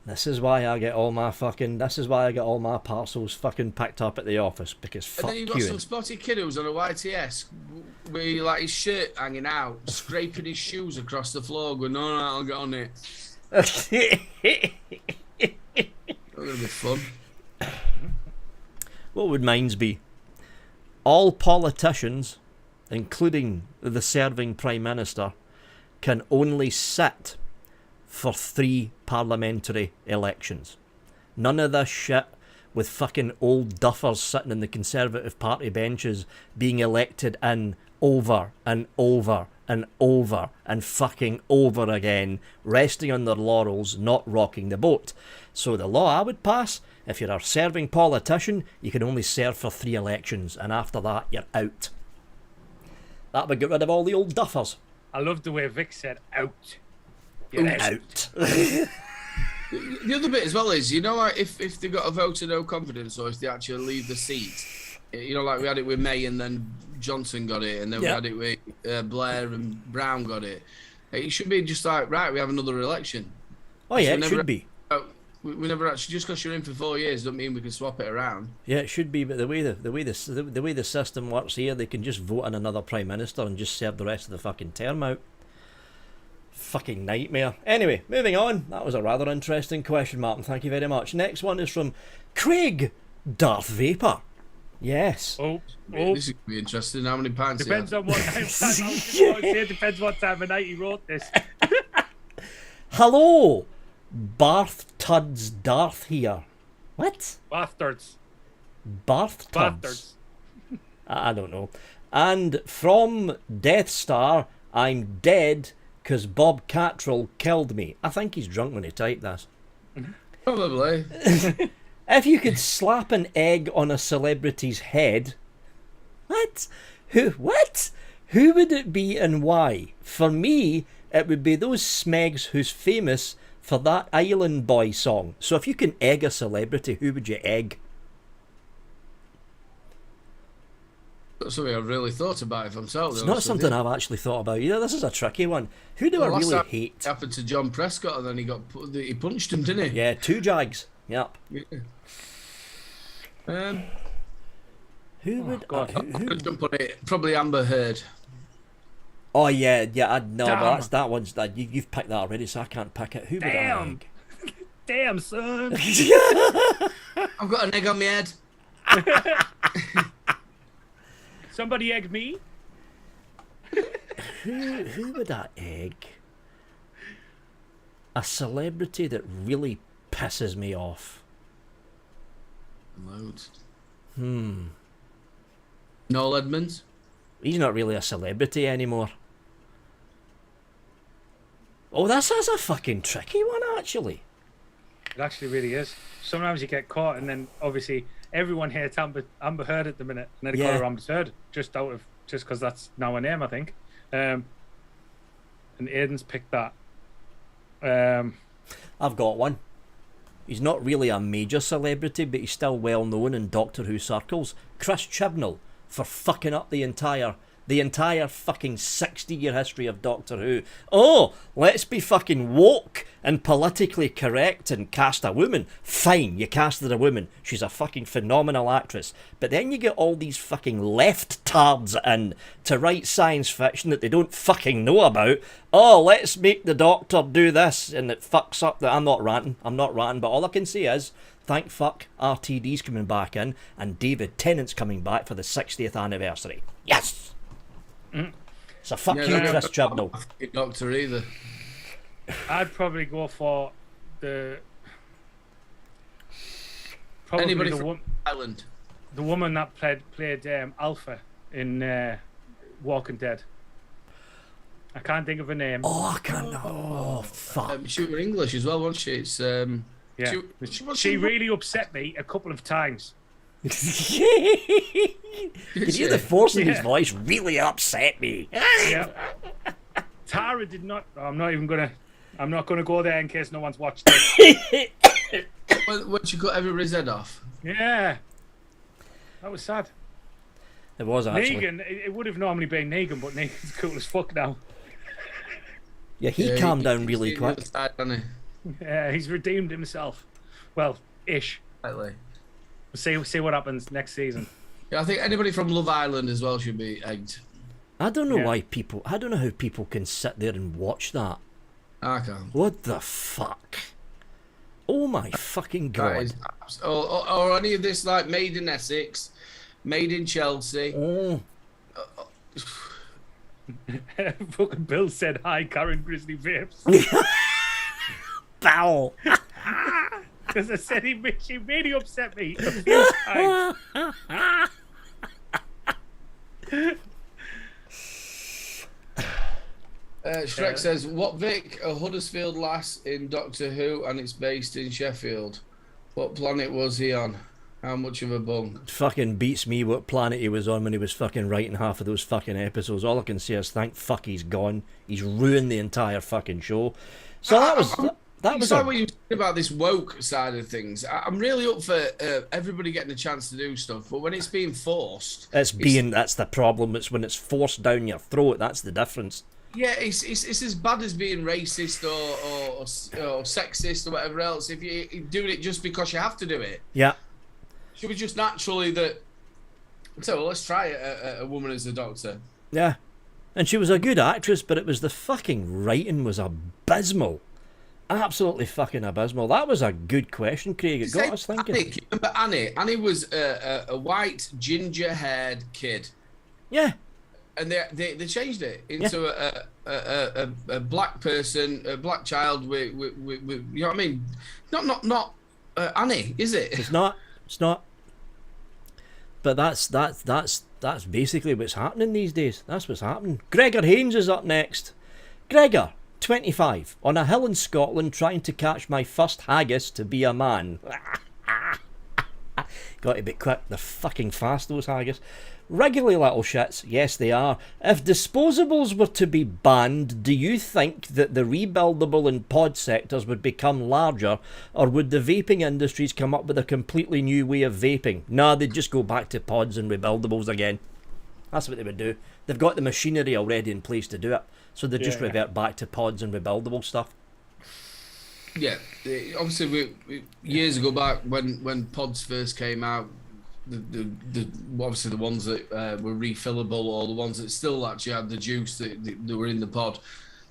[SPEAKER 2] This is why I get all my parcels fucking packed up at the office, because fuck
[SPEAKER 1] And then you've got some spotty kid who's on a YTS with like his shirt hanging out, scraping his shoes across the floor, going, no, I'll get on it. It's gonna be fun.
[SPEAKER 2] What would mine be? All politicians, including the serving Prime Minister, can only sit for 3 parliamentary elections. None of this shit with fucking old duffers sitting in the Conservative Party benches being elected in over and over and over and fucking over again, resting on their laurels, not rocking the boat. So the law I would pass, if you're a serving politician, you can only serve for 3 elections, and after that you're out. That would get rid of all the old duffers.
[SPEAKER 3] I love the way Vic said out.
[SPEAKER 2] Out.
[SPEAKER 1] The other bit as well is, you know, like if they got a vote of no confidence or if they actually leave the seat, you know, like we had it with May and then Johnson got it and then we had it with Blair and Brown got it. It should be just like, right, we have another election.
[SPEAKER 2] Oh yeah, it should be.
[SPEAKER 1] We never actually, just because you're in for 4 years doesn't mean we can swap it around.
[SPEAKER 2] Yeah, it should be, but the way the system works here, they can just vote in another Prime Minister and just serve the rest of the fucking term out. Fucking nightmare. Anyway, moving on. That was a rather interesting question, Martin. Thank you very much. Next one is from Craig Darth Vapor. Yes.
[SPEAKER 3] Oh.
[SPEAKER 1] This is going to be interesting. How many pints?
[SPEAKER 3] Depends on what time. It depends what time of night he wrote this.
[SPEAKER 2] Hello, Barth Tuds Darth here. What?
[SPEAKER 3] Bastards.
[SPEAKER 2] Barth Tuds. I don't know. And from Death Star, I'm dead because Bob Cattrall killed me. I think he's drunk when he typed this.
[SPEAKER 1] Probably.
[SPEAKER 2] If you could slap an egg on a celebrity's head, what? Who would it be and why? For me, it would be those smegs who's famous for that Island Boy song. So if you can egg a celebrity, who would you egg?
[SPEAKER 1] That's something I've really thought about, if I'm totally
[SPEAKER 2] It's not something I've actually thought about either. This is a tricky one. Who do I really hate?
[SPEAKER 1] It happened to John Prescott and then he punched him, didn't he?
[SPEAKER 2] Yeah, 2 jags. Yep.
[SPEAKER 1] Yeah.
[SPEAKER 2] Who would...
[SPEAKER 1] I'm going to jump on it. Probably Amber Heard.
[SPEAKER 2] Oh, yeah, but that one's... You've picked that already, so I can't pick it. Who would I egg?
[SPEAKER 3] Damn, son.
[SPEAKER 1] I've got an egg on my head.
[SPEAKER 3] Somebody egg me?
[SPEAKER 2] Who would I egg? A celebrity that really pisses me off.
[SPEAKER 1] Loads.
[SPEAKER 2] Noel
[SPEAKER 1] Edmonds?
[SPEAKER 2] He's not really a celebrity anymore. Oh, that's a fucking tricky one, actually.
[SPEAKER 3] It actually really is. Sometimes you get caught, and then obviously everyone hates Amber Heard at the minute, and then they call her Amber Heard just because that's now her name, I think. And Aiden's picked that.
[SPEAKER 2] I've got one. He's not really a major celebrity, but he's still well known in Doctor Who circles. Chris Chibnall, for fucking up the entire fucking 60-year history of Doctor Who. Oh, let's be fucking woke and politically correct and cast a woman. Fine, you casted a woman. She's a fucking phenomenal actress. But then you get all these fucking left tards in to write science fiction that they don't fucking know about. Oh, let's make the Doctor do this, and it fucks up the... I'm not ranting, but all I can say is, thank fuck RTD's coming back in, and David Tennant's coming back for the 60th anniversary. Yes! So fuck you, Chris Chibnall.
[SPEAKER 1] Doctor either.
[SPEAKER 3] I'd probably go for
[SPEAKER 1] anybody from Ireland.
[SPEAKER 3] The woman that played Alpha in Walking Dead. I can't think of her name.
[SPEAKER 2] Oh, I can't. Oh, fuck.
[SPEAKER 1] She was English as well, wasn't she? It's
[SPEAKER 3] yeah. She really upset me a couple of times.
[SPEAKER 2] Did you hear the force in his voice? Really upset me.
[SPEAKER 3] Yeah. Tara did not. I'm not gonna go there in case no one's watched it.
[SPEAKER 1] When she cut everybody's head off.
[SPEAKER 3] Yeah. That was sad.
[SPEAKER 2] It was actually.
[SPEAKER 3] Negan. It would have normally been Negan, but Negan's cool as fuck now.
[SPEAKER 2] Yeah, he calmed down really quick.
[SPEAKER 1] Side,
[SPEAKER 3] Yeah, he's redeemed himself. Well, ish.
[SPEAKER 1] Slightly.
[SPEAKER 3] We'll see what happens next season.
[SPEAKER 1] Yeah, I think anybody from Love Island as well should be egged.
[SPEAKER 2] I don't know why people... I don't know how people can sit there and watch that.
[SPEAKER 1] I can't.
[SPEAKER 2] What the fuck? Oh my fucking god.
[SPEAKER 1] Or any of this, like, Made in Essex, Made in Chelsea.
[SPEAKER 2] Oh.
[SPEAKER 3] Fucking Bill said hi, Karen Grizzly Vapes.
[SPEAKER 2] Bow.
[SPEAKER 3] Because I said she really upset me a few times.
[SPEAKER 1] Shrek says, what Vic, a Huddersfield lass in Doctor Who, and it's based in Sheffield. What planet was he on? How much of a bung?
[SPEAKER 2] Fucking beats me what planet he was on when he was fucking writing half of those fucking episodes. All I can say is thank fuck he's gone. He's ruined the entire fucking show. So that was... That was
[SPEAKER 1] what you said about this woke side of things. I'm really up for everybody getting a chance to do stuff, but when it's being forced,
[SPEAKER 2] that's the problem. It's when it's forced down your throat. That's the difference.
[SPEAKER 1] Yeah, it's as bad as being racist or sexist or whatever else. If you're doing it just because you have to do it,
[SPEAKER 2] yeah,
[SPEAKER 1] should be just naturally that. So let's try a woman as a doctor.
[SPEAKER 2] Yeah, and she was a good actress, but it was the fucking writing was abysmal. Absolutely fucking abysmal. That was a good question, Craig. It got us thinking.
[SPEAKER 1] Annie, remember Annie? Annie was a white, ginger-haired kid. Yeah. And they changed it into a black person, a black child with you know what I mean? Not Annie, is it?
[SPEAKER 2] It's not. It's not. But that's basically what's happening these days. That's what's happening. Gregor Haynes is up next. Gregor, 25, on a hill in Scotland trying to catch my first haggis to be a man. Got to be quick, they're fucking fast, those haggis. Regularly little shits, yes they are. If disposables were to be banned, do you think that the rebuildable and pod sectors would become larger, or would the vaping industries come up with a completely new way of vaping? Nah, they'd just go back to pods and rebuildables again. That's what they would do. They've got the machinery already in place to do it. So they just revert back to pods and rebuildable stuff.
[SPEAKER 1] Yeah, obviously, years ago back when pods first came out, the obviously the ones that were refillable or the ones that still actually had the juice that were in the pod,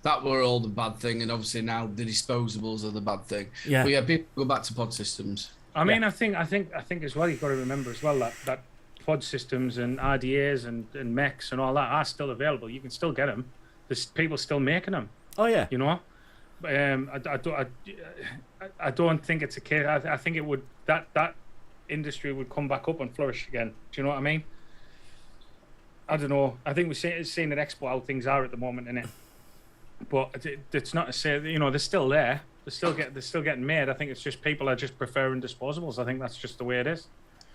[SPEAKER 1] that were all the bad thing. And obviously now the disposables are the bad thing. Yeah, but yeah, people go back to pod systems.
[SPEAKER 3] I mean, I think as well, you've got to remember as well that pod systems and RDAs and mechs and all that are still available. You can still get them. There's people still making them.
[SPEAKER 2] Oh yeah.
[SPEAKER 3] You know, I don't think it's a case. I think it would that industry would come back up and flourish again. Do you know what I mean? I don't know. I think we're seeing at Expo how things are at the moment, innit? But it's not to say that, you know, they're still there. They're still getting made. I think it's just people are just preferring disposables. I think that's just the way it is.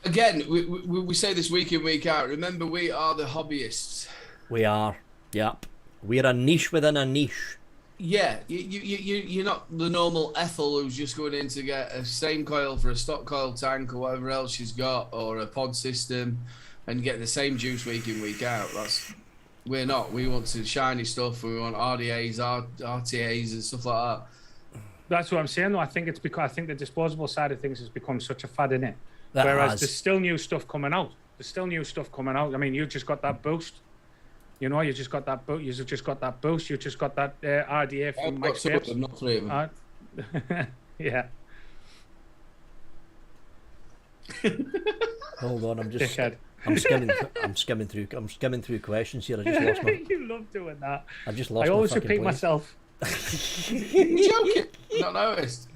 [SPEAKER 1] Again, we say this week in, week out. Remember, we are the hobbyists.
[SPEAKER 2] We are. Yep. We're a niche within a niche.
[SPEAKER 1] Yeah, you're not the normal Ethel who's just going in to get a same coil for a stock coil tank or whatever else she's got, or a pod system, and get the same juice week in, week out. We're not. We want some shiny stuff. We want RDAs, RTAs, and stuff like that.
[SPEAKER 3] That's what I'm saying, though. I think it's because I think the disposable side of things has become such a fad in it.
[SPEAKER 2] That
[SPEAKER 3] Whereas
[SPEAKER 2] has.
[SPEAKER 3] there's still new stuff coming out. I mean, you just got that boost. You know, you just got that boost. You've just got that boost. You just got that RDA from Mike's Vapes.
[SPEAKER 1] Not 3 of them.
[SPEAKER 3] Yeah.
[SPEAKER 2] Hold on, I'm
[SPEAKER 3] Dickhead.
[SPEAKER 2] skimming through questions here. I just lost my.
[SPEAKER 3] You love doing that.
[SPEAKER 2] I just lost.
[SPEAKER 3] I always
[SPEAKER 2] my fucking
[SPEAKER 3] repeat
[SPEAKER 2] place.
[SPEAKER 3] myself.
[SPEAKER 1] You're joking. Not noticed.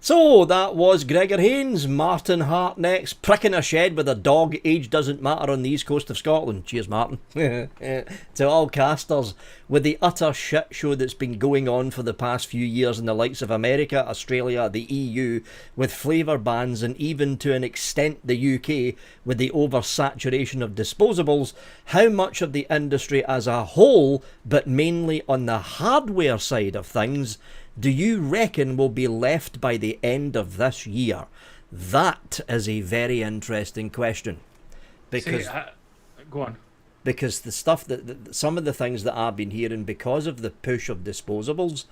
[SPEAKER 2] So that was Gregor Haynes. Martin Hart next. Pricking a shed with a dog. Age doesn't matter on the east coast of Scotland. Cheers, Martin. To all casters, with the utter shit show that's been going on for the past few years in the likes of America, Australia, the EU, with flavour bans, and even to an extent the UK, with the oversaturation of disposables, how much of the industry as a whole, but mainly on the hardware side of things, do you reckon will be left by the end of this year? That is a very interesting question. Because
[SPEAKER 3] go on.
[SPEAKER 2] Because the stuff that some of the things that I've been hearing, because of the push of disposables,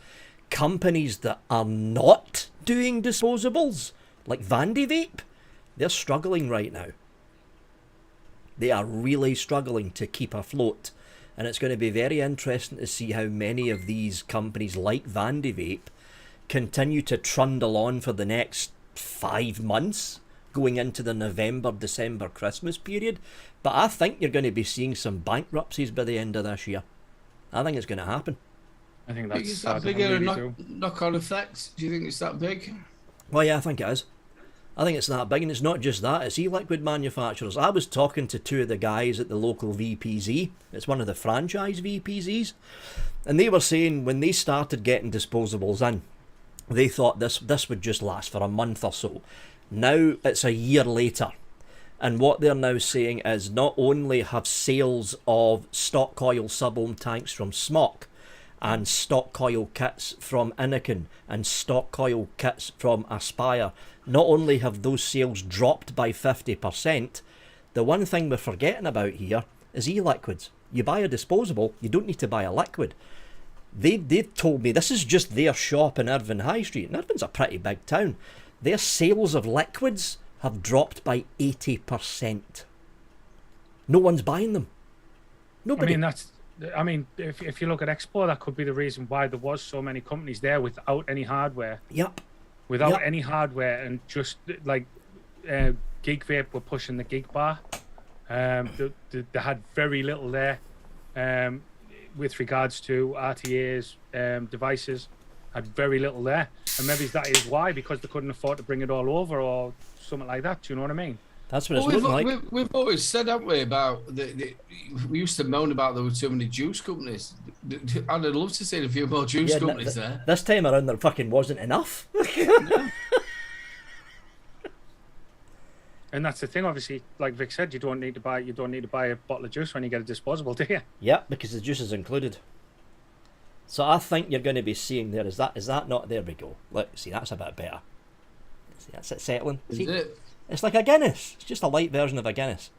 [SPEAKER 2] companies that are not doing disposables, like Vape, they're struggling right now. They are really struggling to keep afloat. And it's going to be very interesting to see how many of these companies like Vape continue to trundle on for the next 5 months, going into the November, December, Christmas period. But I think you're going to be seeing some bankruptcies by the end of this year. I think it's going to happen.
[SPEAKER 3] I think that's
[SPEAKER 1] Is that bigger knock-on effects? Do you think it's that big?
[SPEAKER 2] Well, yeah, I think it is. I think it's that big, and it's not just that, it's e-liquid manufacturers. I was talking to 2 of the guys at the local VPZ, it's one of the franchise VPZs, and they were saying when they started getting disposables in, they thought this would just last for a month or so. Now it's a year later, and what they're now saying is not only have sales of stock coil sub-ohm tanks from Smock, and stock coil kits from Anakin, and stock coil kits from Aspire, not only have those sales dropped by 50%, the one thing we're forgetting about here is e-liquids. You buy a disposable, you don't need to buy a liquid. They've told me, this is just their shop in Irvine High Street, and Irvine's a pretty big town. Their sales of liquids have dropped by 80%. No one's buying them. Nobody.
[SPEAKER 3] I mean, if you look at Expo, that could be the reason why there was so many companies there without any hardware.
[SPEAKER 2] Yep.
[SPEAKER 3] Without any hardware, and just like Gig Vape were pushing the gig bar. They had very little there with regards to RTAs, devices. Had very little there, and maybe that is why, because they couldn't afford to bring it all over or something like that. Do you know what I mean?
[SPEAKER 2] That's what it's looking like.
[SPEAKER 1] We've always said, haven't we, about we used to moan about there were too many juice companies. I'd love to see a few more juice companies there.
[SPEAKER 2] This time around, there fucking wasn't enough.
[SPEAKER 3] And that's the thing, obviously, like Vic said, you don't need to buy a bottle of juice when you get a disposable, do you?
[SPEAKER 2] Yeah, because the juice is included. So I think you're going to be seeing there. Is that not? There we go. Look, see, that's a bit better. See, that's it settling.
[SPEAKER 1] Is
[SPEAKER 2] See?
[SPEAKER 1] it?
[SPEAKER 2] It's like a Guinness. It's just a light version of a Guinness.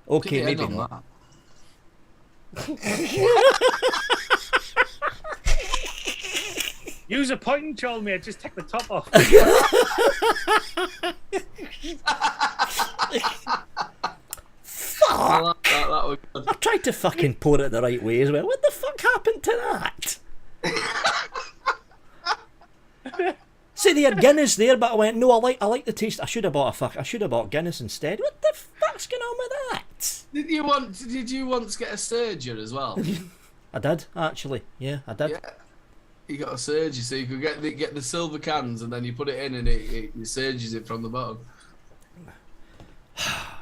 [SPEAKER 2] Okay, maybe not.
[SPEAKER 3] Use a point, Joel, mate. Just take the top off.
[SPEAKER 2] Fuck!
[SPEAKER 1] That was good.
[SPEAKER 2] I tried to fucking pour it the right way as well. What the fuck happened to that? See, they had Guinness there, but I went, no, I like the taste. I should have bought Guinness instead. What the fuck's going on with that?
[SPEAKER 1] Did you once get a Surger as well?
[SPEAKER 2] I did, actually. Yeah, I did.
[SPEAKER 1] Yeah. You got a Surger, so you could get the silver cans, and then you put it in, and it surges it from the bottom.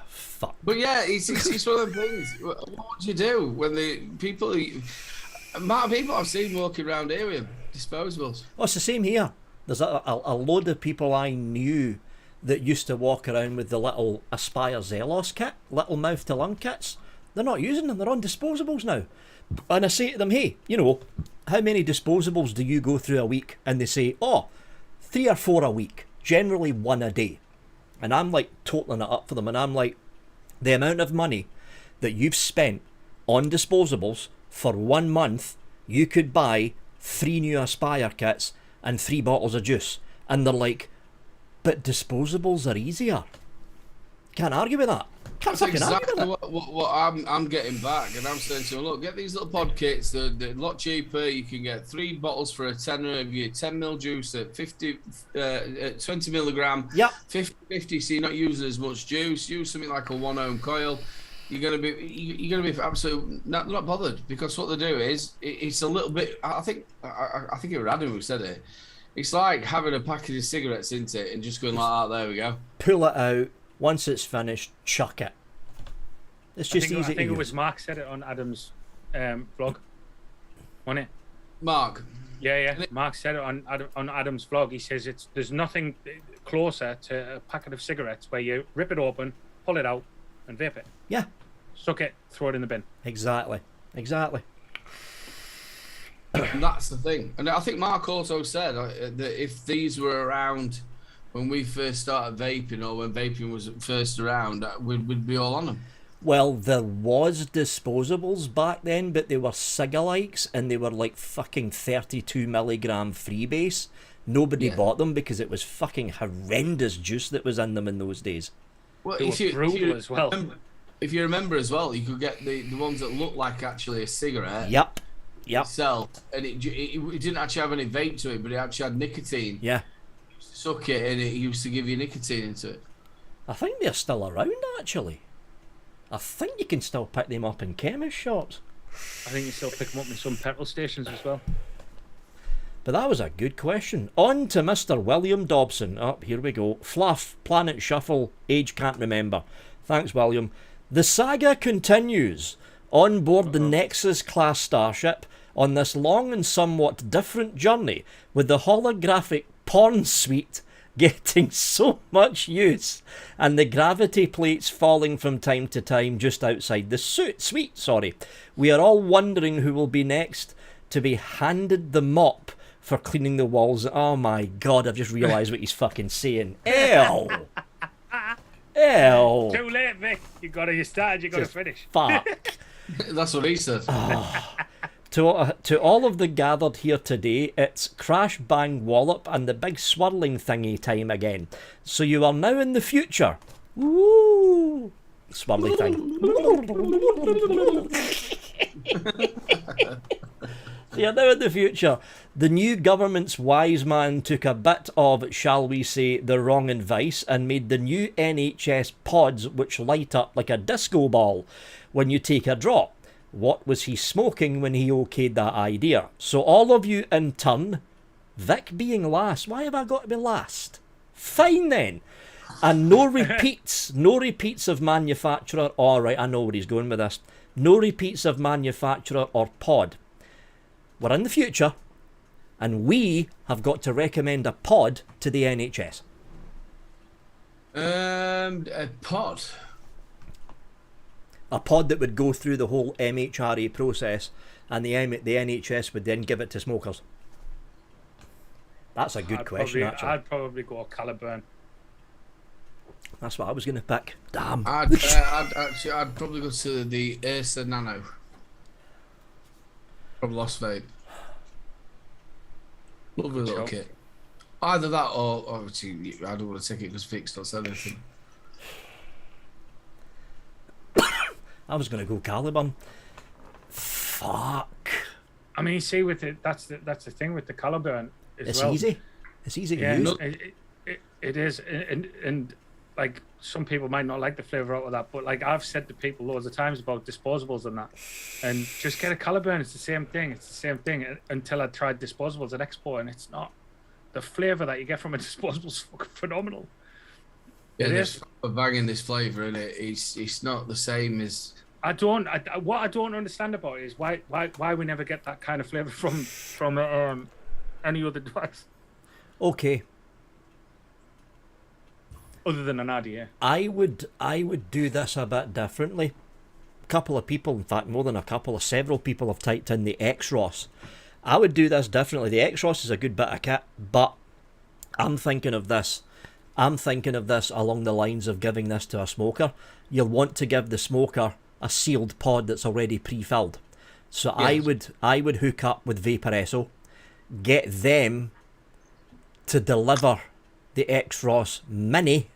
[SPEAKER 2] Fuck.
[SPEAKER 1] But yeah, it's one of the things. What would you do when the people? amount of people I've seen walking around here with disposables.
[SPEAKER 2] Oh, it's the same here. There's a load of people I knew that used to walk around with the little Aspire Zelos kit, little mouth to lung kits. They're not using them, they're on disposables now. And I say to them, hey, you know, how many disposables do you go through a week? And they say, oh, 3 or 4 a week, generally 1 a day. And I'm like totaling it up for them, and I'm like, the amount of money that you've spent on disposables for 1 month, you could buy 3 new Aspire kits and 3 bottles of juice. And they're like, but disposables are easier. Can't argue with that. Can't
[SPEAKER 1] That's
[SPEAKER 2] fucking argue
[SPEAKER 1] exactly
[SPEAKER 2] with it.
[SPEAKER 1] what I'm getting back, and I'm saying to them, look, get these little pod kits. They're a lot cheaper. You can get 3 bottles for a tenner. If you get 10 ml juice at 20 milligram,
[SPEAKER 2] Yep.
[SPEAKER 1] 50, so you're not using as much juice. Use something like a 1 ohm coil. You're gonna be absolutely not bothered, because what they do is it's a little bit. I think it was Adam who said it. It's like having a package of cigarettes, isn't it, and just going like that. There we go.
[SPEAKER 2] Pull it out. Once it's finished, chuck it. It's just easy
[SPEAKER 3] I think
[SPEAKER 2] to
[SPEAKER 3] it was
[SPEAKER 2] use.
[SPEAKER 3] Mark said it on Adam's vlog, wasn't it?
[SPEAKER 1] Mark.
[SPEAKER 3] Yeah. Mark said it on Adam's vlog. He says there's nothing closer to a packet of cigarettes where you rip it open, pull it out, and vape it.
[SPEAKER 2] Yeah.
[SPEAKER 3] Suck it, throw it in the bin.
[SPEAKER 2] Exactly.
[SPEAKER 1] And that's the thing. And I think Mark also said that if these were around when we first started vaping, or when vaping was first around, we'd be all on them.
[SPEAKER 2] Well, there was disposables back then, but they were cigalikes, and they were like fucking 32 milligram freebase. Nobody bought them because it was fucking horrendous juice that was in them in those days.
[SPEAKER 1] Well,
[SPEAKER 3] They were brutal as well.
[SPEAKER 1] If you remember as well, you could get the ones that looked like actually a cigarette.
[SPEAKER 2] Yep.
[SPEAKER 1] Itself, and it didn't actually have any vape to it, but it actually had nicotine.
[SPEAKER 2] Yeah.
[SPEAKER 1] Suck it, and it used to give you nicotine into it.
[SPEAKER 2] I think they're still around, actually. I think you can still pick them up in chemist shops.
[SPEAKER 3] I think you still pick them up in some petrol stations as well.
[SPEAKER 2] But that was a good question. On to Mr. William Dobson. Oh, here we go. Fluff, Planet Shuffle, age can't remember. Thanks, William. The saga continues. On board the Nexus class starship, on this long and somewhat different journey, with the holographic porn suite getting so much use, and the gravity plates falling from time to time just outside the suite, we are all wondering who will be next to be handed the mop for cleaning the walls. Oh my god, I've just realised what he's fucking saying. Ew. Ew.
[SPEAKER 3] Too late, Vic. You started, you got to finish.
[SPEAKER 2] Fuck.
[SPEAKER 1] That's what he said.
[SPEAKER 2] To all of the gathered here today, it's crash bang wallop and the big swirling thingy time again. So you are now in the future. Woo! Swirly thing. You're now in the future. The new government's wise man took a bit of, shall we say, the wrong advice and made the new NHS pods which light up like a disco ball when you take a drop. What was he smoking when he okayed that idea? So all of you in turn, Vic being last. Why have I got to be last? Fine then. And no repeats. No repeats of manufacturer. All right, I know where he's going with this. No repeats of manufacturer or pod. We're in the future, and we have got to recommend a pod to the NHS.
[SPEAKER 1] A pod.
[SPEAKER 2] A pod that would go through the whole MHRA process, and the NHS would then give it to smokers. That's a good question, actually.
[SPEAKER 3] I'd probably go Caliburn.
[SPEAKER 2] That's what I was going to pick. Damn.
[SPEAKER 1] I'd probably go to the Ursa Nano from Lost Vape. Lovely little kit. Either that or obviously I don't want to take it because Vic's not selling anything.
[SPEAKER 2] I was going to go Caliburn. Fuck.
[SPEAKER 3] I mean, you see, with it, that's the thing with the Caliburn as
[SPEAKER 2] It's
[SPEAKER 3] well.
[SPEAKER 2] easy. It's easy to
[SPEAKER 3] Yeah,
[SPEAKER 2] use.
[SPEAKER 3] it is, and like some people might not like the flavour out of that, but like I've said to people loads of times about disposables and that, and just get a Caliburn. It's the same thing. It's the same thing until I tried disposables at Expo, and it's not. The flavour that you get from a disposable is fucking phenomenal.
[SPEAKER 1] Yeah,
[SPEAKER 3] It
[SPEAKER 1] there's
[SPEAKER 3] is.
[SPEAKER 1] a bang in this flavour, isn't it? It's not the same as
[SPEAKER 3] What I don't understand about it is why we never get that kind of flavor from any other device
[SPEAKER 2] Okay.
[SPEAKER 3] other than an RDA.
[SPEAKER 2] I would do this a bit differently. A couple of people, in fact more than a couple, several people have typed in the X-Ross. I would do this differently. The X-Ross is a good bit of kit, but I'm thinking of this along the lines of giving this to a smoker. You'll want to give the smoker a sealed pod that's already pre-filled. So yes. I would hook up with Vaporesso, get them to deliver the X-Ross Mini,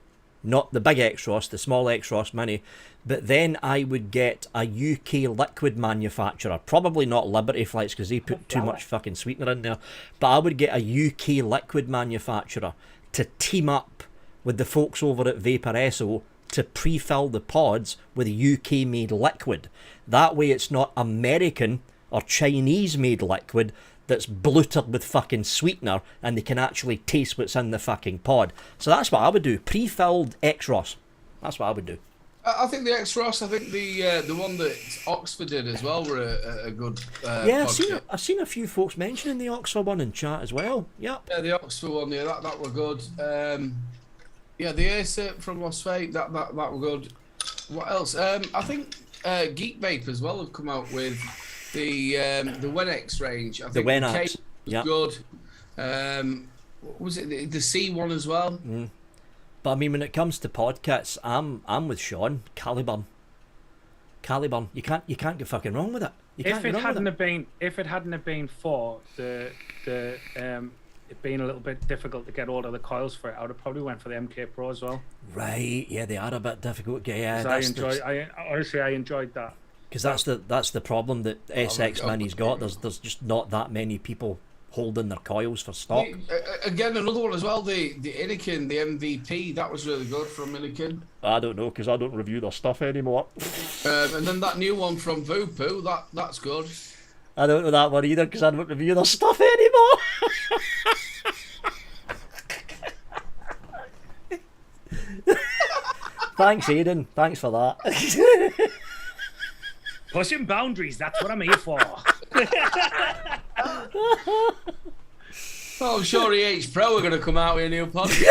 [SPEAKER 2] not the big X-Ross, the small X-Ross Mini, but then I would get a UK liquid manufacturer, probably not Liberty Flights because they put too much fucking sweetener in there, but I would get a UK liquid manufacturer to team up with the folks over at Vaporesso to pre-fill the pods with UK made liquid. That way it's not American or Chinese made liquid that's bloated with fucking sweetener and they can actually taste what's in the fucking pod. So that's what I would do. Pre-filled X-Ross. That's what I would do.
[SPEAKER 1] I think the X-Ross, I think the one that Oxford did as well were a good
[SPEAKER 2] yeah, I've seen a few folks mentioning the Oxford one in chat as well. Yep.
[SPEAKER 1] Yeah, the Oxford one, yeah, that were good. Yeah, the Acer from Lost Vape, that were good. What else? I think Geek Vape as well have come out with the Wenex range. I think
[SPEAKER 2] the Wenex,
[SPEAKER 1] was good. What was it? The C one as well.
[SPEAKER 2] Mm. But I mean, when it comes to pod kits, I'm with Sean. Caliburn. You can't get fucking wrong with it.
[SPEAKER 3] If it hadn't have been for the it being a little bit difficult to get all of the coils for it, I would have probably went for the MK Pro as well.
[SPEAKER 2] Right? Yeah, they are a bit difficult. Yeah,
[SPEAKER 3] I enjoyed that.
[SPEAKER 2] Because that's the problem that SX Mini's got. There's just not that many people holding their coils for stock.
[SPEAKER 1] Again, another one as well, the Inikin, the MVP, that was really good from Inikin.
[SPEAKER 2] I don't know, because I don't review their stuff anymore.
[SPEAKER 1] And then that new one from Vupu, that's good.
[SPEAKER 2] I don't know that one either, because I don't review their stuff anymore. Thanks, Aidan. Thanks for that.
[SPEAKER 3] Pushing boundaries, that's what I'm here for.
[SPEAKER 1] Well, I'm sure EH Pro are going to come out with a new podcast.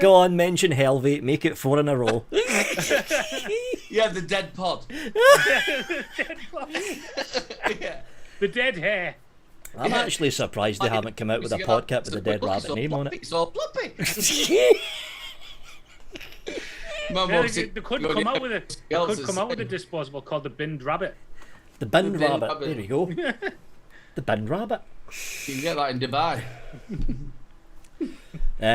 [SPEAKER 2] Go on, mention Hellvape, make it 4 in a row.
[SPEAKER 1] Yeah, the dead pod.
[SPEAKER 3] Yeah. The dead hair.
[SPEAKER 2] I'm actually surprised they haven't come out with a podcast with a dead rabbit name on it.
[SPEAKER 1] It's all floppy.
[SPEAKER 3] They could come out with a disposable called the Binned Rabbit.
[SPEAKER 2] The Binned Rabbit. There you go. The Binned Rabbit.
[SPEAKER 1] You can get that in Dubai.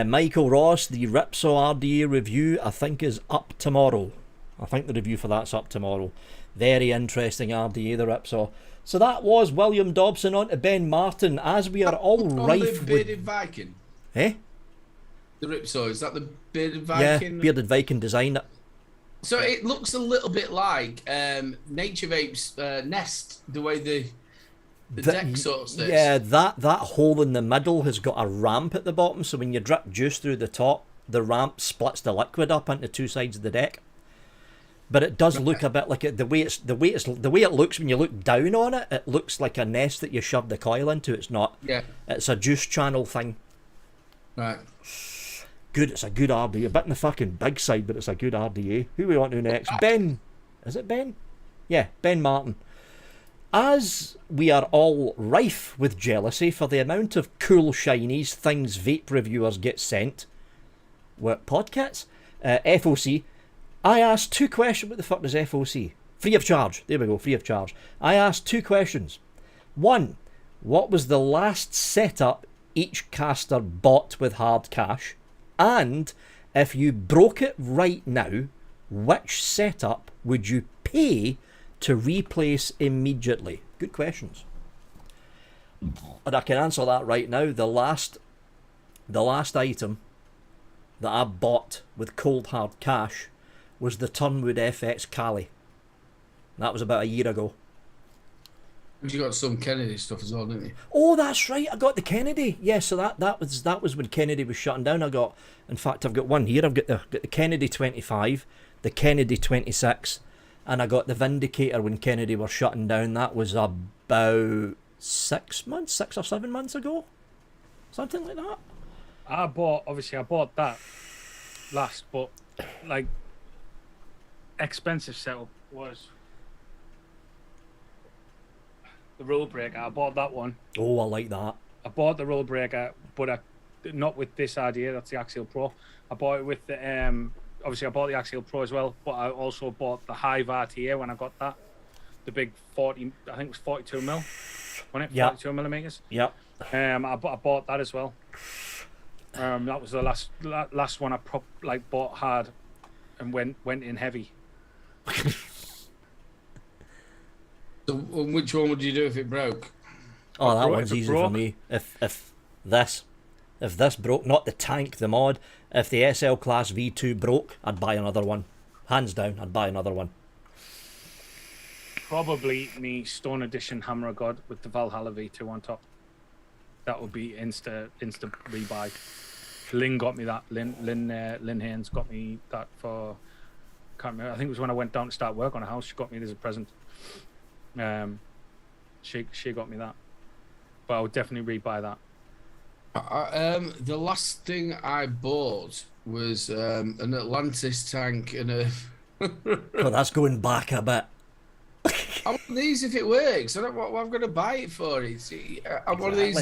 [SPEAKER 2] Michael Ross, the Ripsaw RDA review, I think is up tomorrow. I think the review for that's up tomorrow. Very interesting RDA, the Ripsaw. So that was William Dobson on to Ben Martin, as we are all rife
[SPEAKER 1] with... Bearded Viking?
[SPEAKER 2] Eh?
[SPEAKER 1] The Ripsaw, is that the Bearded Viking?
[SPEAKER 2] Yeah, Bearded Viking designed it.
[SPEAKER 1] So it looks a little bit like Nature Vape's Nest, the way the deck sort of sits.
[SPEAKER 2] Yeah, that hole in the middle has got a ramp at the bottom, so when you drip juice through the top, the ramp splits the liquid up into two sides of the deck. But it does look a bit like it. The way it looks when you look down on it, it looks like a nest that you shove the coil into. It's not.
[SPEAKER 1] Yeah.
[SPEAKER 2] It's a juice channel thing.
[SPEAKER 1] Right.
[SPEAKER 2] Good. It's a good RDA. A bit in the fucking big side, but it's a good RDA. Who we want to next? Ben. Is it Ben? Yeah, Ben Martin. As we are all rife with jealousy for the amount of cool shinies things vape reviewers get sent, what podcasts? FOC. I asked 2 questions. What the fuck is FOC? Free of charge. There we go, free of charge. I asked 2 questions. 1, what was the last setup each caster bought with hard cash? And if you broke it right now, which setup would you pay to replace immediately? Good questions. And I can answer that right now. The last item that I bought with cold hard cash was the Turnwood FX Cali. That was about a year ago.
[SPEAKER 1] You got some Kennedy stuff as well, didn't you?
[SPEAKER 2] Oh, that's right. I got the Kennedy. Yeah, so that was when Kennedy was shutting down. In fact, I've got one here. I've got the Kennedy 25, the Kennedy 26, and I got the Vindicator when Kennedy were shutting down. That was about 6 or 7 months ago, something like that.
[SPEAKER 3] I bought that last, but like expensive setup was the rule breaker. I bought that one.
[SPEAKER 2] Oh, I like that.
[SPEAKER 3] I bought the rule breaker, but not with this idea. That's the Axial Pro. I bought it with the obviously I bought the Axial Pro as well, but I also bought the Hive RTA when I got that. The big 40, I think it was 42 mil, wasn't it? 42 millimeters.
[SPEAKER 2] Yeah.
[SPEAKER 3] I bought that as well. That was the last one I bought hard and went in heavy.
[SPEAKER 1] So which one would you do if it broke?
[SPEAKER 2] Oh, that one's easy for me. If this broke, not the tank, the mod, if the SL Class V2 broke, I'd buy another one. Hands down, I'd buy another one.
[SPEAKER 3] Probably me Stone Edition Hammer of God with the Valhalla V2 on top. That would be insta rebuy. Lynn got me that. Lynn Haynes got me that for. Can't remember. I think it was when I went down to start work on a house. She got me it as a present. She got me that, but I would definitely rebuy that.
[SPEAKER 1] The last thing I bought was an Atlantis tank and a.
[SPEAKER 2] Well, that's going back a bit.
[SPEAKER 1] I want these if it works. I don't know what I'm going to buy it for. I'm one of these.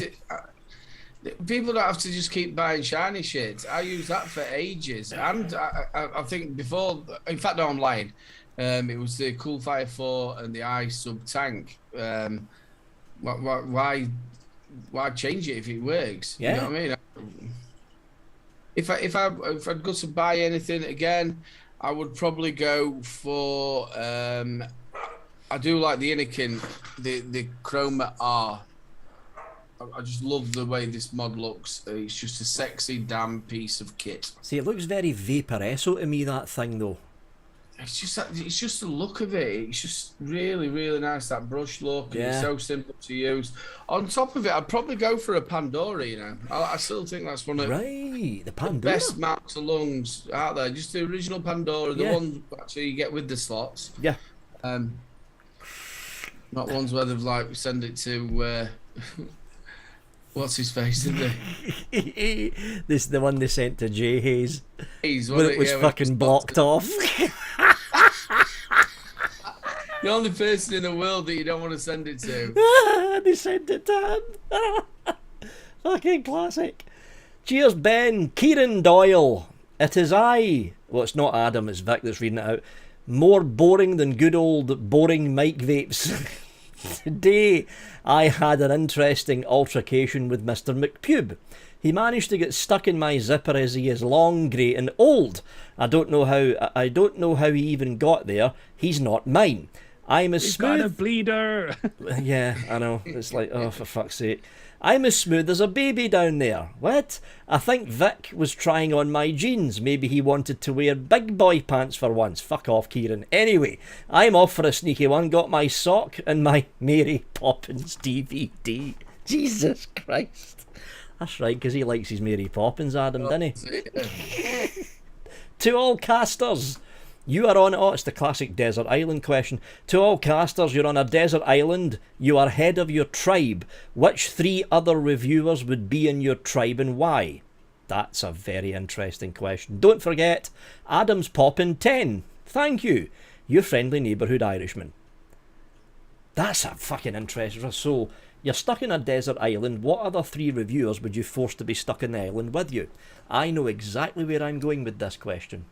[SPEAKER 1] People don't have to just keep buying shiny shit. I use that for ages, and I think before. In fact, no, I'm lying. It was the Coolfire 4 and the iSub tank. Why change it if it works?
[SPEAKER 2] Yeah.
[SPEAKER 1] You know what I mean? If I'd go to buy anything again, I would probably go for. I do like the Anakin, the Chroma R. I just love the way this mod looks. It's just a sexy damn piece of kit.
[SPEAKER 2] See, it looks very Vaporesso to me, that thing though.
[SPEAKER 1] It's just the look of it. It's just really, really nice, that brush look.
[SPEAKER 2] Yeah.
[SPEAKER 1] It's so simple to use. On top of it, I'd probably go for a Pandora, you know. I still think that's one of
[SPEAKER 2] the Pandora.
[SPEAKER 1] the best mounts of lungs out there. Just the original Pandora, the one actually you get with the slots.
[SPEAKER 2] Yeah.
[SPEAKER 1] Not ones where they've like send it to what's his face, didn't they?
[SPEAKER 2] This is the one they sent to Jay Hayes.
[SPEAKER 1] When
[SPEAKER 2] it was fucking blocked off.
[SPEAKER 1] The only person in the world that you don't want to send it to.
[SPEAKER 2] They sent it to him. Fucking classic. Cheers, Ben. Kieran Doyle. It is I. Well, it's not Adam, it's Vic that's reading it out. More boring than good old boring mic vapes. Today, I had an interesting altercation with Mr. McPube. He managed to get stuck in my zipper as he is long, grey and old. I don't know how he even got there. He's not mine. I'm as smooth.
[SPEAKER 3] Got a bleeder.
[SPEAKER 2] Yeah, I know. It's like, oh, for fuck's sake. I'm as smooth as a baby down there. What? I think Vic was trying on my jeans. Maybe he wanted to wear big boy pants for once. Fuck off, Kieran. Anyway, I'm off for a sneaky one. Got my sock and my Mary Poppins DVD. Jesus Christ. That's right, because he likes his Mary Poppins, Adam, doesn't he? To all casters, you are on... Oh, it's the classic desert island question. To all casters, you're on a desert island. You are head of your tribe. Which 3 other reviewers would be in your tribe and why? That's a very interesting question. Don't forget, Adam's Poppin 10. Thank you. Your friendly neighbourhood Irishman. That's a fucking interesting... So, you're stuck in a desert island. What other 3 reviewers would you force to be stuck in the island with you? I know exactly where I'm going with this question.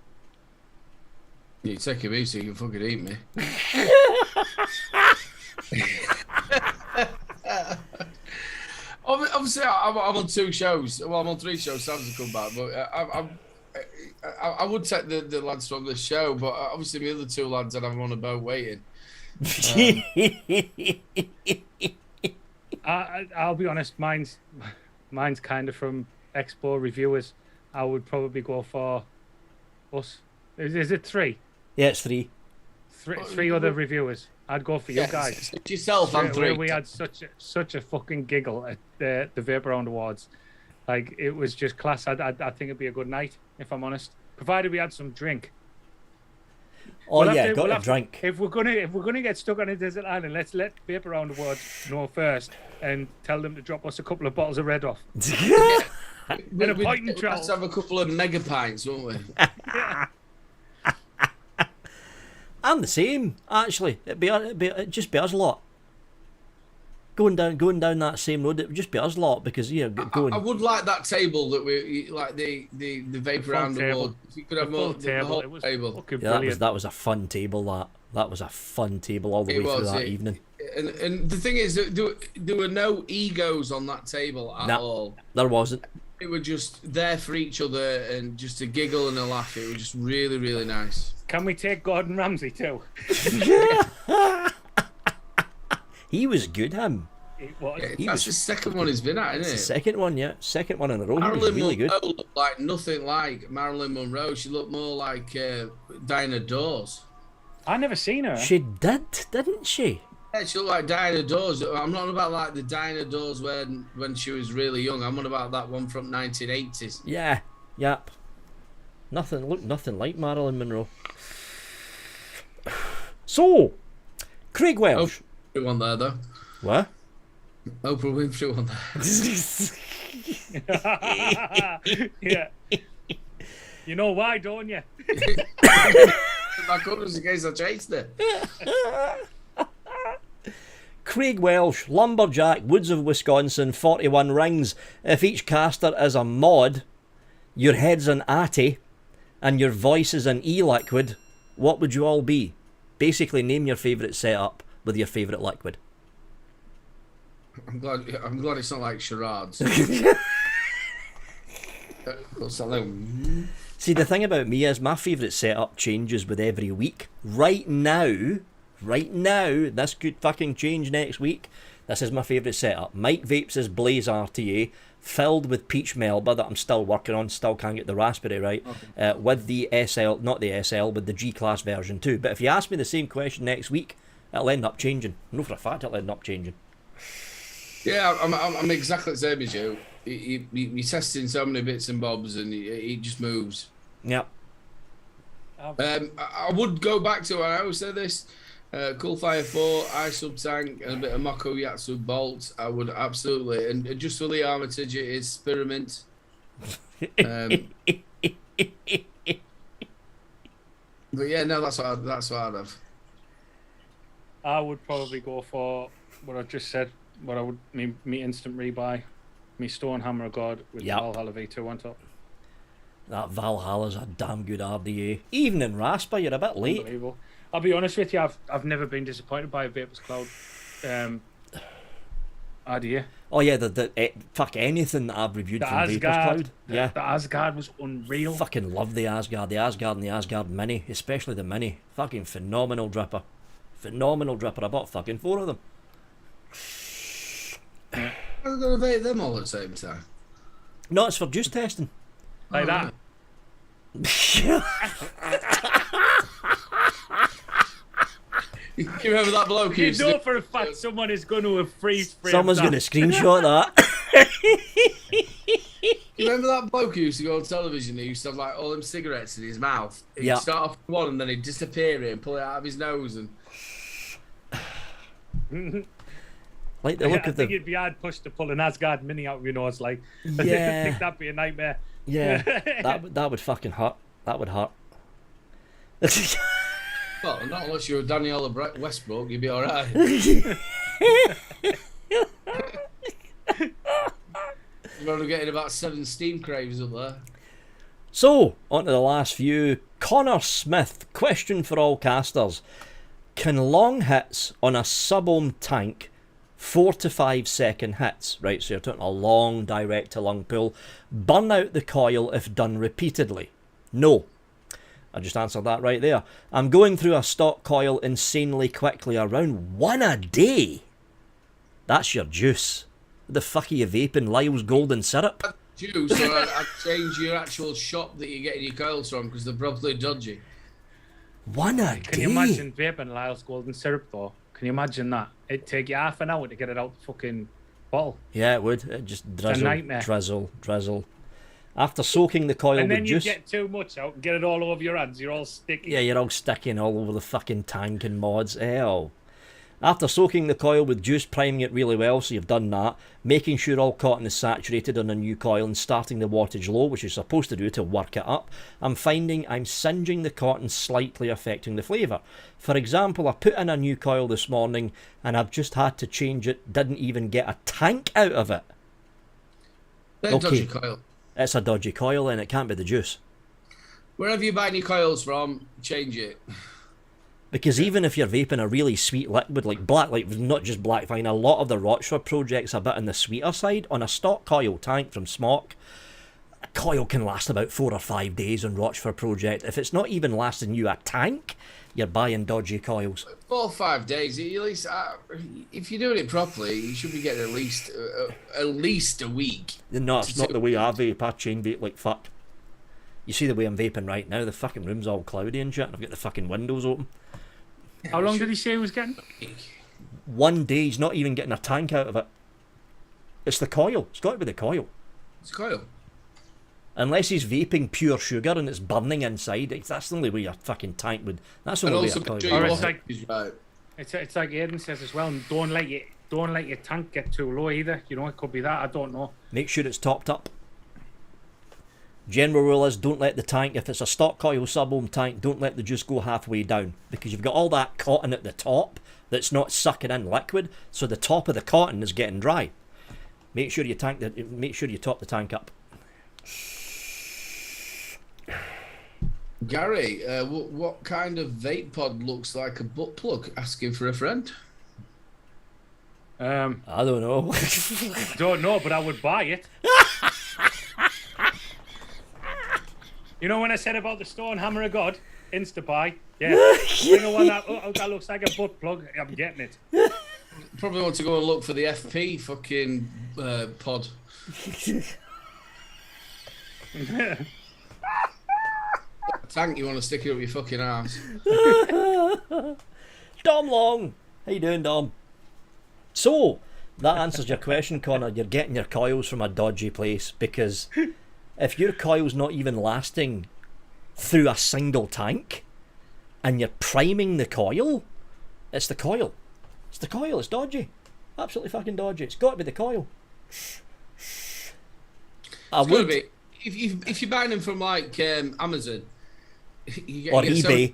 [SPEAKER 1] You take it easy, you can fucking eat me. Obviously, I'm on 2 shows. Well, I'm on 3 shows. Sam's to come back, but I would take the lads from this show, but obviously the other 2 lads that I'm on a boat waiting.
[SPEAKER 3] I'll be honest. Mine's kind of from Expo reviewers. I would probably go for us. Is it 3?
[SPEAKER 2] Yeah, it's 3.
[SPEAKER 3] Three other reviewers. I'd go for you guys.
[SPEAKER 1] It's yourself and
[SPEAKER 3] Straight away,
[SPEAKER 1] three.
[SPEAKER 3] we had such a fucking giggle at the Vape Round Awards. Like, it was just class. I think it'd be a good night, if I'm honest. Provided we had some drink.
[SPEAKER 2] Oh yeah, got a drink.
[SPEAKER 3] If we're gonna get stuck on a desert island, let's let Vape Round Awards know first and tell them to drop us a couple of bottles of Red off.
[SPEAKER 1] We'd
[SPEAKER 3] trowel.
[SPEAKER 1] have to have a couple of mega pints, won't we?
[SPEAKER 2] I'm the same, actually. It'd just be us lot. Going down that same road, it would just be us lot because going.
[SPEAKER 1] I would like that table that we like the Vape Round Award. If you could have more the whole table.
[SPEAKER 2] Yeah, that was a fun table. That was a fun table all the way through that evening.
[SPEAKER 1] And the thing is, there were no egos on that table at all.
[SPEAKER 2] There wasn't.
[SPEAKER 1] It was just there for each other and just a giggle and a laugh. It was just really, really nice.
[SPEAKER 3] Can we take Gordon Ramsay too?
[SPEAKER 2] He was good, him.
[SPEAKER 1] That's the second one he's been at, isn't it?
[SPEAKER 2] The second one, yeah. Second one in a row. He was
[SPEAKER 1] Marilyn
[SPEAKER 2] really
[SPEAKER 1] Monroe
[SPEAKER 2] good.
[SPEAKER 1] looked like nothing like Marilyn Monroe. She looked more like Diana Dawes.
[SPEAKER 3] I never seen her.
[SPEAKER 2] She did, didn't she?
[SPEAKER 1] Yeah, she looked like Diana Dawes. I'm not on about like the Diana Dawes when she was really young. I'm on about that one from 1980s.
[SPEAKER 2] Yeah, yep. Looked nothing like Marilyn Monroe. So, Craig Welsh.
[SPEAKER 1] Oprah one there though.
[SPEAKER 2] What?
[SPEAKER 1] Oprah Winfrey one there.
[SPEAKER 3] Yeah. You know why, don't you?
[SPEAKER 1] Back up just in case I chased it.
[SPEAKER 2] Craig Welsh, lumberjack, Woods of Wisconsin, 41 rings. If each caster is a mod, your head's an Atty, and your voice is an E-liquid, what would you all be? Basically, name your favourite setup with your favourite liquid.
[SPEAKER 1] I'm glad it's not like charades.
[SPEAKER 2] See, the thing about me is my favourite setup changes with every week. Right now, this could fucking change next week. This is my favourite setup. Mike Vapes' Blaze RTA, filled with peach melba that I'm still working on, still can't get the raspberry right, with the SL, not the SL, with the G-Class version too. But if you ask me the same question next week, it'll end up changing. No, for a fact it'll end up changing.
[SPEAKER 1] Yeah, I'm exactly the same as you. You're testing so many bits and bobs and it just moves.
[SPEAKER 2] Yep.
[SPEAKER 1] I would go back to, I always say this, Cool Fire 4, iSub Tank, and a bit of Mako Yatsu Bolt. I would absolutely, and just for the Armitage, it is Spearmint. But yeah, no, that's what I'd have.
[SPEAKER 3] I would probably go for what I just said. What I would me instant rebuy, me Stonehammer of God with Valhalla V2 on top.
[SPEAKER 2] That Valhalla's a damn good RDA. Even in Raspa, you're a bit late.
[SPEAKER 3] Unbelievable. I'll be honest with you, I've never been disappointed by a Vapors Cloud RDA.
[SPEAKER 2] Oh yeah, fuck anything that I've reviewed from Vapors Cloud. Yeah,
[SPEAKER 3] the Asgard was unreal.
[SPEAKER 2] Fucking love the Asgard and the Asgard Mini, especially the Mini. Fucking phenomenal dripper. Phenomenal dripper. I bought fucking 4 of them.
[SPEAKER 1] I'm going to vape them all at the same time.
[SPEAKER 2] No, it's for juice testing.
[SPEAKER 3] Like that.
[SPEAKER 1] You remember that bloke?
[SPEAKER 3] You know for a fact someone is going to have freeze framed.
[SPEAKER 2] Someone's going to screenshot that.
[SPEAKER 1] You remember that bloke who used to go on television? He used to have like all them cigarettes in his mouth. He'd start off with one and then he'd disappear and pull it out of his nose and.
[SPEAKER 2] Like the look of the.
[SPEAKER 3] I think it'd be hard push to pull an Asgard Mini out of your nose, like.
[SPEAKER 2] Yeah.
[SPEAKER 3] I think that'd be a nightmare.
[SPEAKER 2] Yeah, that would fucking hurt. That would hurt.
[SPEAKER 1] Well, not unless you're Daniela Westbrook, you'd be all right. You're only getting about 7 steam craves up there.
[SPEAKER 2] So, on to the last few. Connor Smith, question for all casters. Can long hits on a sub-ohm tank, 4 to 5 second hits, right, so you're talking a long direct to lung pull, burn out the coil if done repeatedly? No. I just answered that right there. I'm going through a stock coil insanely quickly, around 1 a day. That's your juice. What the fuck are you vaping? Lyle's golden syrup?
[SPEAKER 1] Juice, or I'd change your actual shop that you're getting your coils from because they're probably dodgy.
[SPEAKER 2] 1 a day?
[SPEAKER 3] Can you imagine vaping Lyle's golden syrup though? Can you imagine that? It'd take you half an hour to get it out the fucking bottle.
[SPEAKER 2] Yeah, it would. It just drizzle,
[SPEAKER 3] nightmare.
[SPEAKER 2] drizzle. After soaking the coil
[SPEAKER 3] And
[SPEAKER 2] with
[SPEAKER 3] then you
[SPEAKER 2] juice...
[SPEAKER 3] get too much out and get it all over your hands. You're all sticky.
[SPEAKER 2] Yeah, you're all sticking all over the fucking tank and mods. Hell. After soaking the coil with juice, priming it really well, so you've done that, making sure all cotton is saturated on a new coil and starting the wattage low, which you're supposed to do to work it up, I'm finding I'm singeing the cotton, slightly affecting the flavour. For example, I put in a new coil this morning and I've just had to change it, didn't even get a tank out of it.
[SPEAKER 1] Dodgy coil.
[SPEAKER 2] It's a dodgy coil and it can't be the juice.
[SPEAKER 1] Wherever you buy your coils from, change it.
[SPEAKER 2] Because even if you're vaping a really sweet liquid like not just black fine, a lot of the Rochford projects are a bit on the sweeter side. On a stock coil tank from Smock, a coil can last about 4 or 5 days on Rochford project. If it's not even lasting you a tank, you're buying dodgy coils.
[SPEAKER 1] 4 or 5 days, at least. If you're doing it properly, you should be getting at least a week.
[SPEAKER 2] No, it's not the way I vape. I chain vape like fuck. You see the way I'm vaping right now, the fucking room's all cloudy and shit, and I've got the fucking windows open.
[SPEAKER 3] How long did he say he was getting?
[SPEAKER 2] 1 day, he's not even getting a tank out of it. It's the coil. It's got to be the coil.
[SPEAKER 1] It's a coil.
[SPEAKER 2] Unless he's vaping pure sugar and it's burning inside, that's the only way your fucking tank would. That's the only way a coil would.
[SPEAKER 3] Or it's like,
[SPEAKER 1] right.
[SPEAKER 3] it's like Aiden says as well. Don't let your tank get too low either. You know, it could be that. I don't know.
[SPEAKER 2] Make sure it's topped up. General rule is don't let the tank, if it's a stock coil sub-ohm tank, don't let the juice go halfway down, because you've got all that cotton at the top that's not sucking in liquid, so the top of the cotton is getting dry. Make sure you top the tank up.
[SPEAKER 1] Gary, what kind of vape pod looks like a butt plug? Asking for a friend.
[SPEAKER 2] I don't know.
[SPEAKER 3] Don't know, but I would buy it. You know when I said about the Stone Hammer of God, Instabuy? Yeah. Bring a one that looks like a butt plug. I'm getting it.
[SPEAKER 1] Probably want to go and look for the FP fucking pod. Tank, you want to stick it up your fucking arse.
[SPEAKER 2] Dom Long! How you doing, Dom? So, that answers your question, Connor. You're getting your coils from a dodgy place, because if your coil's not even lasting through a single tank and you're priming the coil, it's the coil. It's the coil, it's dodgy. Absolutely fucking dodgy. It's got to be the coil.
[SPEAKER 1] It's got to be. If you're buying them from like Amazon
[SPEAKER 2] or eBay.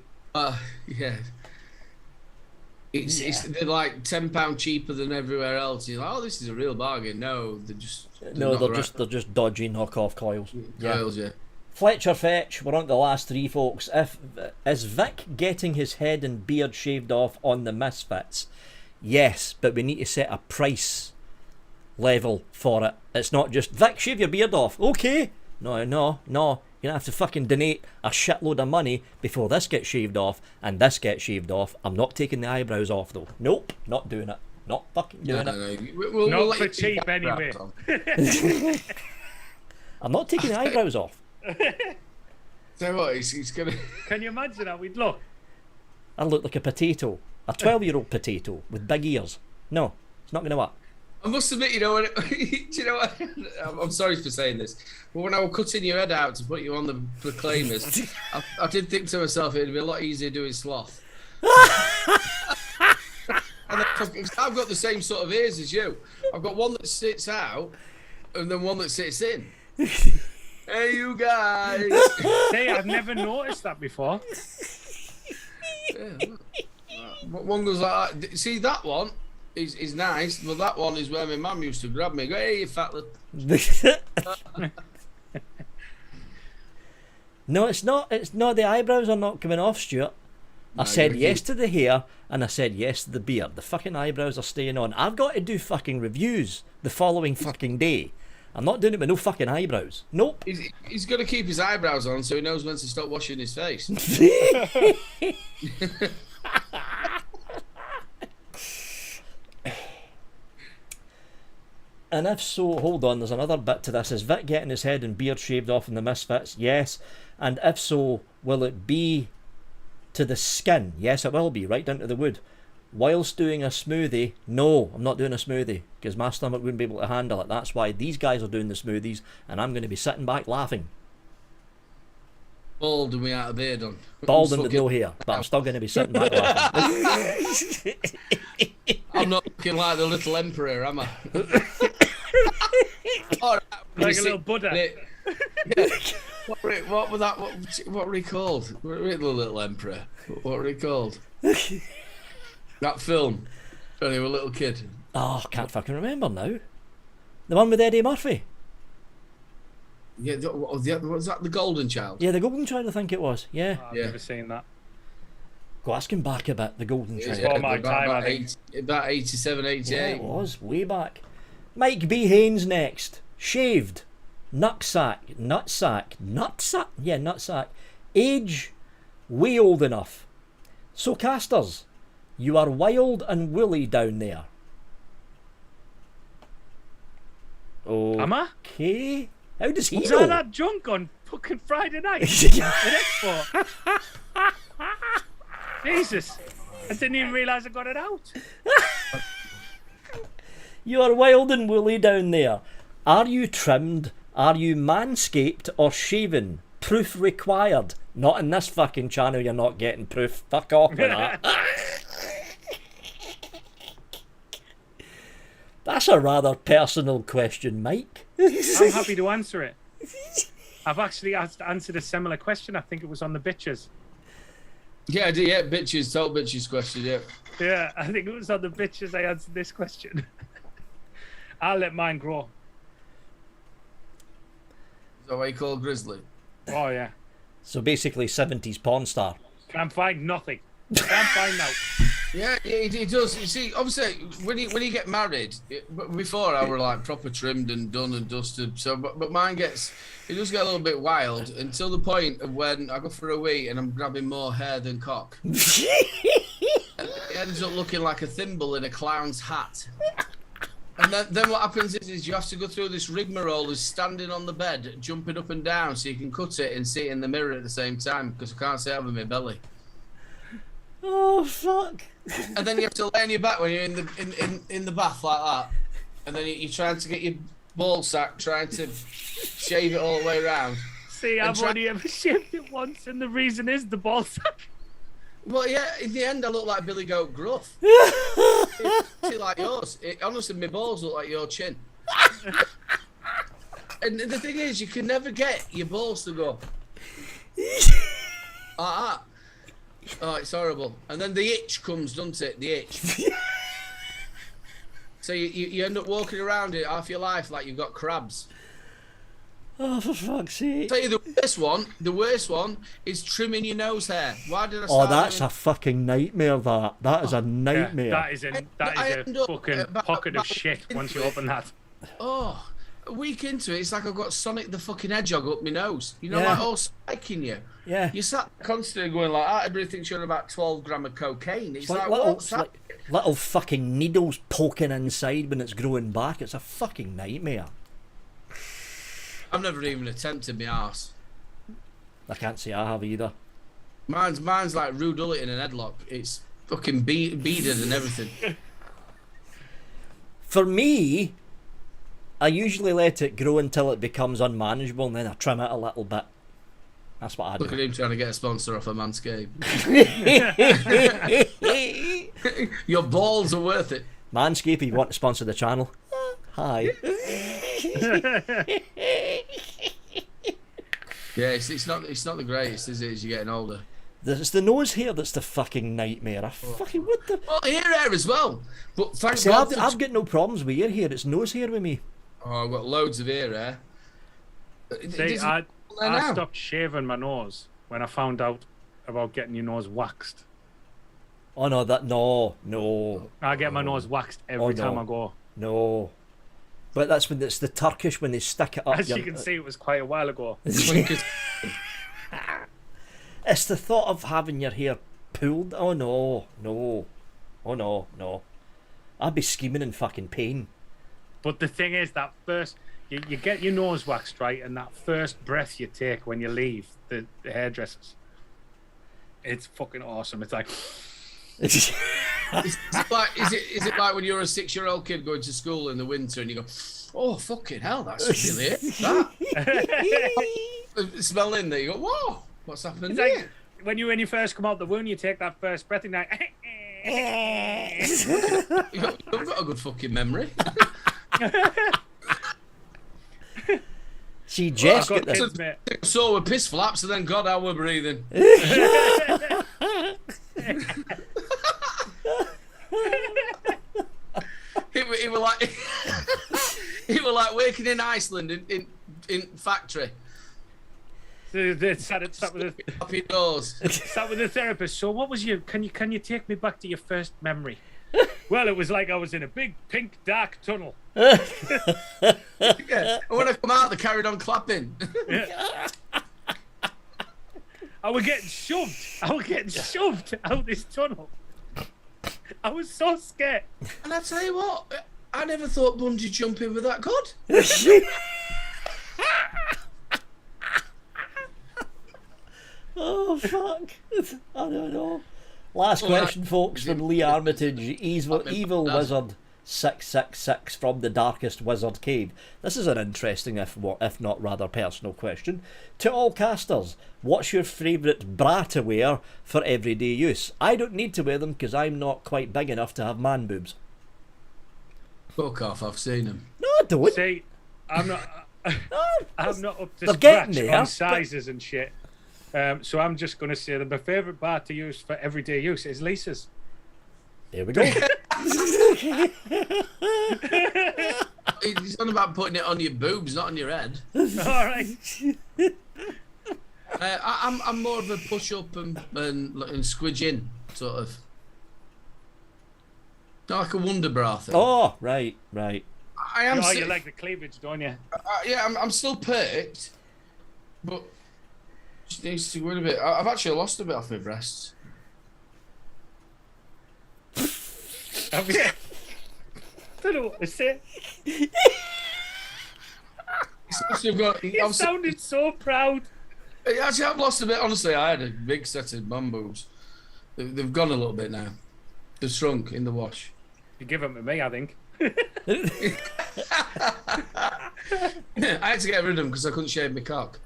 [SPEAKER 1] Yeah. They're like £10 cheaper than everywhere else. You're like, oh, this is a real bargain. No, they're just
[SPEAKER 2] they're just dodgy knockoff coils.
[SPEAKER 1] Coils, yeah.
[SPEAKER 2] Fletcher Fetch, we're on to the last three, folks. Is Vic getting his head and beard shaved off on the Misfits? Yes, but we need to set a price level for it. It's not just, Vic, shave your beard off. Okay. No. You're going to have to fucking donate a shitload of money before this gets shaved off and this gets shaved off. I'm not taking the eyebrows off, though. Nope, not doing it. Not fucking doing it.
[SPEAKER 1] We'll
[SPEAKER 3] not for cheap, anyway.
[SPEAKER 2] I'm not taking the eyebrows off.
[SPEAKER 1] So what, he's going to...
[SPEAKER 3] Can you imagine how we'd look?
[SPEAKER 2] I look like a potato. A 12-year-old potato with big ears. No, it's not going to work.
[SPEAKER 1] I must admit, you know what? I'm sorry for saying this, but when I was cutting your head out to put you on the Proclaimers, I did think to myself it'd be a lot easier doing sloth. And I've got the same sort of ears as you. I've got one that sits out, and then one that sits in. Hey, you guys!
[SPEAKER 3] Hey, I've never noticed that before.
[SPEAKER 1] Yeah, one goes like that. See that one? Is nice, but that one is where my mum used to grab me and go, hey, you fat little...
[SPEAKER 2] No, it's not. It's not. The eyebrows are not coming off, Stuart. I said yes to the hair, and I said yes to the beard. The fucking eyebrows are staying on. I've got to do fucking reviews the following fucking day. I'm not doing it with no fucking eyebrows. Nope.
[SPEAKER 1] He's got to keep his eyebrows on so he knows when to stop washing his face.
[SPEAKER 2] And if so, hold on, there's another bit to this. Is Vic getting his head and beard shaved off in the Misfits? Yes. And if so, will it be to the skin? Yes, it will be, right down to the wood. whilst doing a smoothie. No, I'm not doing a smoothie because my stomach wouldn't be able to handle it. That's why these guys are doing the smoothies, and I'm going to be sitting back laughing.
[SPEAKER 1] Bald and we out of beard on.
[SPEAKER 2] Bald and with no hair, but I'm still going to be sitting back laughing.
[SPEAKER 1] I'm not looking like the little emperor, am I? All right,
[SPEAKER 3] Like a little Buddha.
[SPEAKER 1] Yeah. What was that? What were he called? The little emperor. What were he called? That film. When he was a little kid.
[SPEAKER 2] Oh, I can't fucking remember now. The one with Eddie Murphy.
[SPEAKER 1] Yeah, what was that? The Golden Child.
[SPEAKER 2] Yeah, the Golden Child, I think it was. Yeah.
[SPEAKER 3] I've never seen that.
[SPEAKER 2] Go ask him back a bit, the Golden Child.
[SPEAKER 3] before my time, I think.
[SPEAKER 1] About 87, 88.
[SPEAKER 2] Yeah, it was way back. Mike B. Haynes next. Shaved. Nutsack. Yeah, nutsack. Age. Way old enough. So, casters, you are wild and woolly down there.
[SPEAKER 3] Am I?
[SPEAKER 2] Okay. How does he
[SPEAKER 3] Was
[SPEAKER 2] know?
[SPEAKER 3] I that drunk on fucking Friday night? In Expo? Jesus. I didn't even realise I got it out.
[SPEAKER 2] You are wild and woolly down there. Are you trimmed? Are you manscaped or shaven? Proof required. Not in this fucking channel, you're not getting proof. Fuck off with that. That's a rather personal question, Mike.
[SPEAKER 3] I'm happy to answer it. I've actually answered a similar question. I think it was on the bitches.
[SPEAKER 1] Yeah, bitches, total bitches question, yeah.
[SPEAKER 3] Yeah, I think it was on the bitches I answered this question. I'll let mine grow.
[SPEAKER 1] Is that what you call Grizzly?
[SPEAKER 3] Oh, yeah.
[SPEAKER 2] So basically 70s porn star.
[SPEAKER 3] Can't find nothing. Can't find out.
[SPEAKER 1] Yeah, he does. You see, obviously, when you get married, before I were like proper trimmed and done and dusted. So, but mine it does get a little bit wild until the point of when I go for a wee and I'm grabbing more hair than cock. It ends up looking like a thimble in a clown's hat. And then what happens is you have to go through this rigmarole of standing on the bed, jumping up and down so you can cut it and see it in the mirror at the same time because I can't see out of my belly.
[SPEAKER 2] Oh fuck!
[SPEAKER 1] And then you have to lay on your back when you're in the bath like that, and then you're trying to get your ball sack, trying to shave it all the way around.
[SPEAKER 3] See, I've only ever shaved it once, and the reason is the ball sack.
[SPEAKER 1] Well, yeah, in the end, I look like Billy Goat Gruff. It's like yours. Honestly, my balls look like your chin. And the thing is, you can never get your balls to go like that. Oh, it's horrible. And then the itch comes, doesn't it? The itch. So you end up walking around it half your life like you've got crabs.
[SPEAKER 2] Oh, for fuck's sake!
[SPEAKER 1] I'll tell you the worst one is trimming your nose hair. Why did I
[SPEAKER 2] Oh,
[SPEAKER 1] start
[SPEAKER 2] that's
[SPEAKER 1] doing...
[SPEAKER 2] a fucking nightmare. That is a nightmare.
[SPEAKER 3] Yeah, that is a fucking pocket of shit once you open that.
[SPEAKER 1] Oh, a week into it, it's like I've got Sonic the fucking Hedgehog up my nose. You know,
[SPEAKER 2] Yeah.
[SPEAKER 1] like all spiking you.
[SPEAKER 2] Yeah.
[SPEAKER 1] You sat constantly going like that. Everybody thinks you're on about 12 grams of cocaine. It's like
[SPEAKER 2] little,
[SPEAKER 1] what's that?
[SPEAKER 2] little fucking needles poking inside when it's growing back. It's a fucking nightmare.
[SPEAKER 1] I've never even attempted my arse.
[SPEAKER 2] I can't say I have either.
[SPEAKER 1] Mine's like Rue Dullet in an headlock. It's fucking beaded and everything.
[SPEAKER 2] For me, I usually let it grow until it becomes unmanageable and then I trim it a little bit. That's what I do.
[SPEAKER 1] Look at him trying to get a sponsor off of Manscaped. Your balls are worth it.
[SPEAKER 2] Manscaped, if you want to sponsor the channel, hi.
[SPEAKER 1] Yeah, it's not the greatest, is it, as you're getting older?
[SPEAKER 2] It's the nose hair that's the fucking nightmare. I fucking what the.
[SPEAKER 1] Well, ear hair as well. But thank
[SPEAKER 2] See,
[SPEAKER 1] God
[SPEAKER 2] I've got no problems with ear hair. It's nose hair with me.
[SPEAKER 1] Oh, I've got loads of ear hair.
[SPEAKER 3] See, I stopped shaving my nose when I found out about getting your nose waxed.
[SPEAKER 2] Oh no, no.
[SPEAKER 3] I get my nose waxed every time I go.
[SPEAKER 2] No. But that's when it's the Turkish when they stick it up.
[SPEAKER 3] As you can see, it was quite a while ago.
[SPEAKER 2] It's the thought of having your hair pulled. Oh no. Oh no. I'd be scheming in fucking pain.
[SPEAKER 3] But the thing is, that first, you get your nose waxed, right? And that first breath you take when you leave the hairdressers, it's fucking awesome. It's like,
[SPEAKER 1] Is it like when you're a 6-year-old kid going to school in the winter and you go, oh fucking hell, that's really it. That smelling there, you go, whoa, what's happening
[SPEAKER 3] It's
[SPEAKER 1] there?
[SPEAKER 3] like when you first come out the wound, you take that first breath and like.
[SPEAKER 1] You've got a good fucking memory.
[SPEAKER 2] See, Jess
[SPEAKER 3] I've got
[SPEAKER 2] got the...
[SPEAKER 3] kids, mate.
[SPEAKER 1] So we're piss flaps and then God how we're breathing. It were like it were like working in Iceland in factory.
[SPEAKER 3] They sat with
[SPEAKER 1] Happy doors.
[SPEAKER 3] the therapist. So what was you? Can you take me back to your first memory? Well, it was like I was in a big pink dark tunnel.
[SPEAKER 1] Yeah. And when I come out, they carried on clapping.
[SPEAKER 3] I was getting shoved out this tunnel. I was so scared.
[SPEAKER 1] And I tell you what, I never thought bungee jumping was that good.
[SPEAKER 2] Oh, fuck. I don't know. Last question, folks, from Lee Armitage. Evil Wizard 666 from the Darkest Wizard Cave. This is an interesting, if not rather personal question. To all casters, what's your favourite bra to wear for everyday use? I don't need to wear them because I'm not quite big enough to have man boobs.
[SPEAKER 1] Fuck off, I've seen them.
[SPEAKER 2] No, I don't.
[SPEAKER 3] See, I'm not up to
[SPEAKER 2] They're getting
[SPEAKER 3] scratch
[SPEAKER 2] there,
[SPEAKER 3] on sizes and shit. So I'm just going to say that my favourite bar to use for everyday use is Lisa's.
[SPEAKER 2] There we go.
[SPEAKER 1] It's on about putting it on your boobs, not on your head.
[SPEAKER 3] All right.
[SPEAKER 1] I'm more of a push up and squidge in sort of. Not like a Wonder Bra thing.
[SPEAKER 2] Oh, right.
[SPEAKER 1] I am.
[SPEAKER 3] Oh, you like the cleavage, don't you?
[SPEAKER 1] Yeah, I'm still perked, but just needs to win a bit. I've actually lost a bit off my breasts.
[SPEAKER 3] Have you? I don't know what to say. You sounded so proud.
[SPEAKER 1] Actually, I've lost a bit. Honestly, I had a big set of man boobs. They've gone a little bit now. They've shrunk in the wash.
[SPEAKER 3] You give them to me, I think.
[SPEAKER 1] I had to get rid of them because I couldn't shave my cock.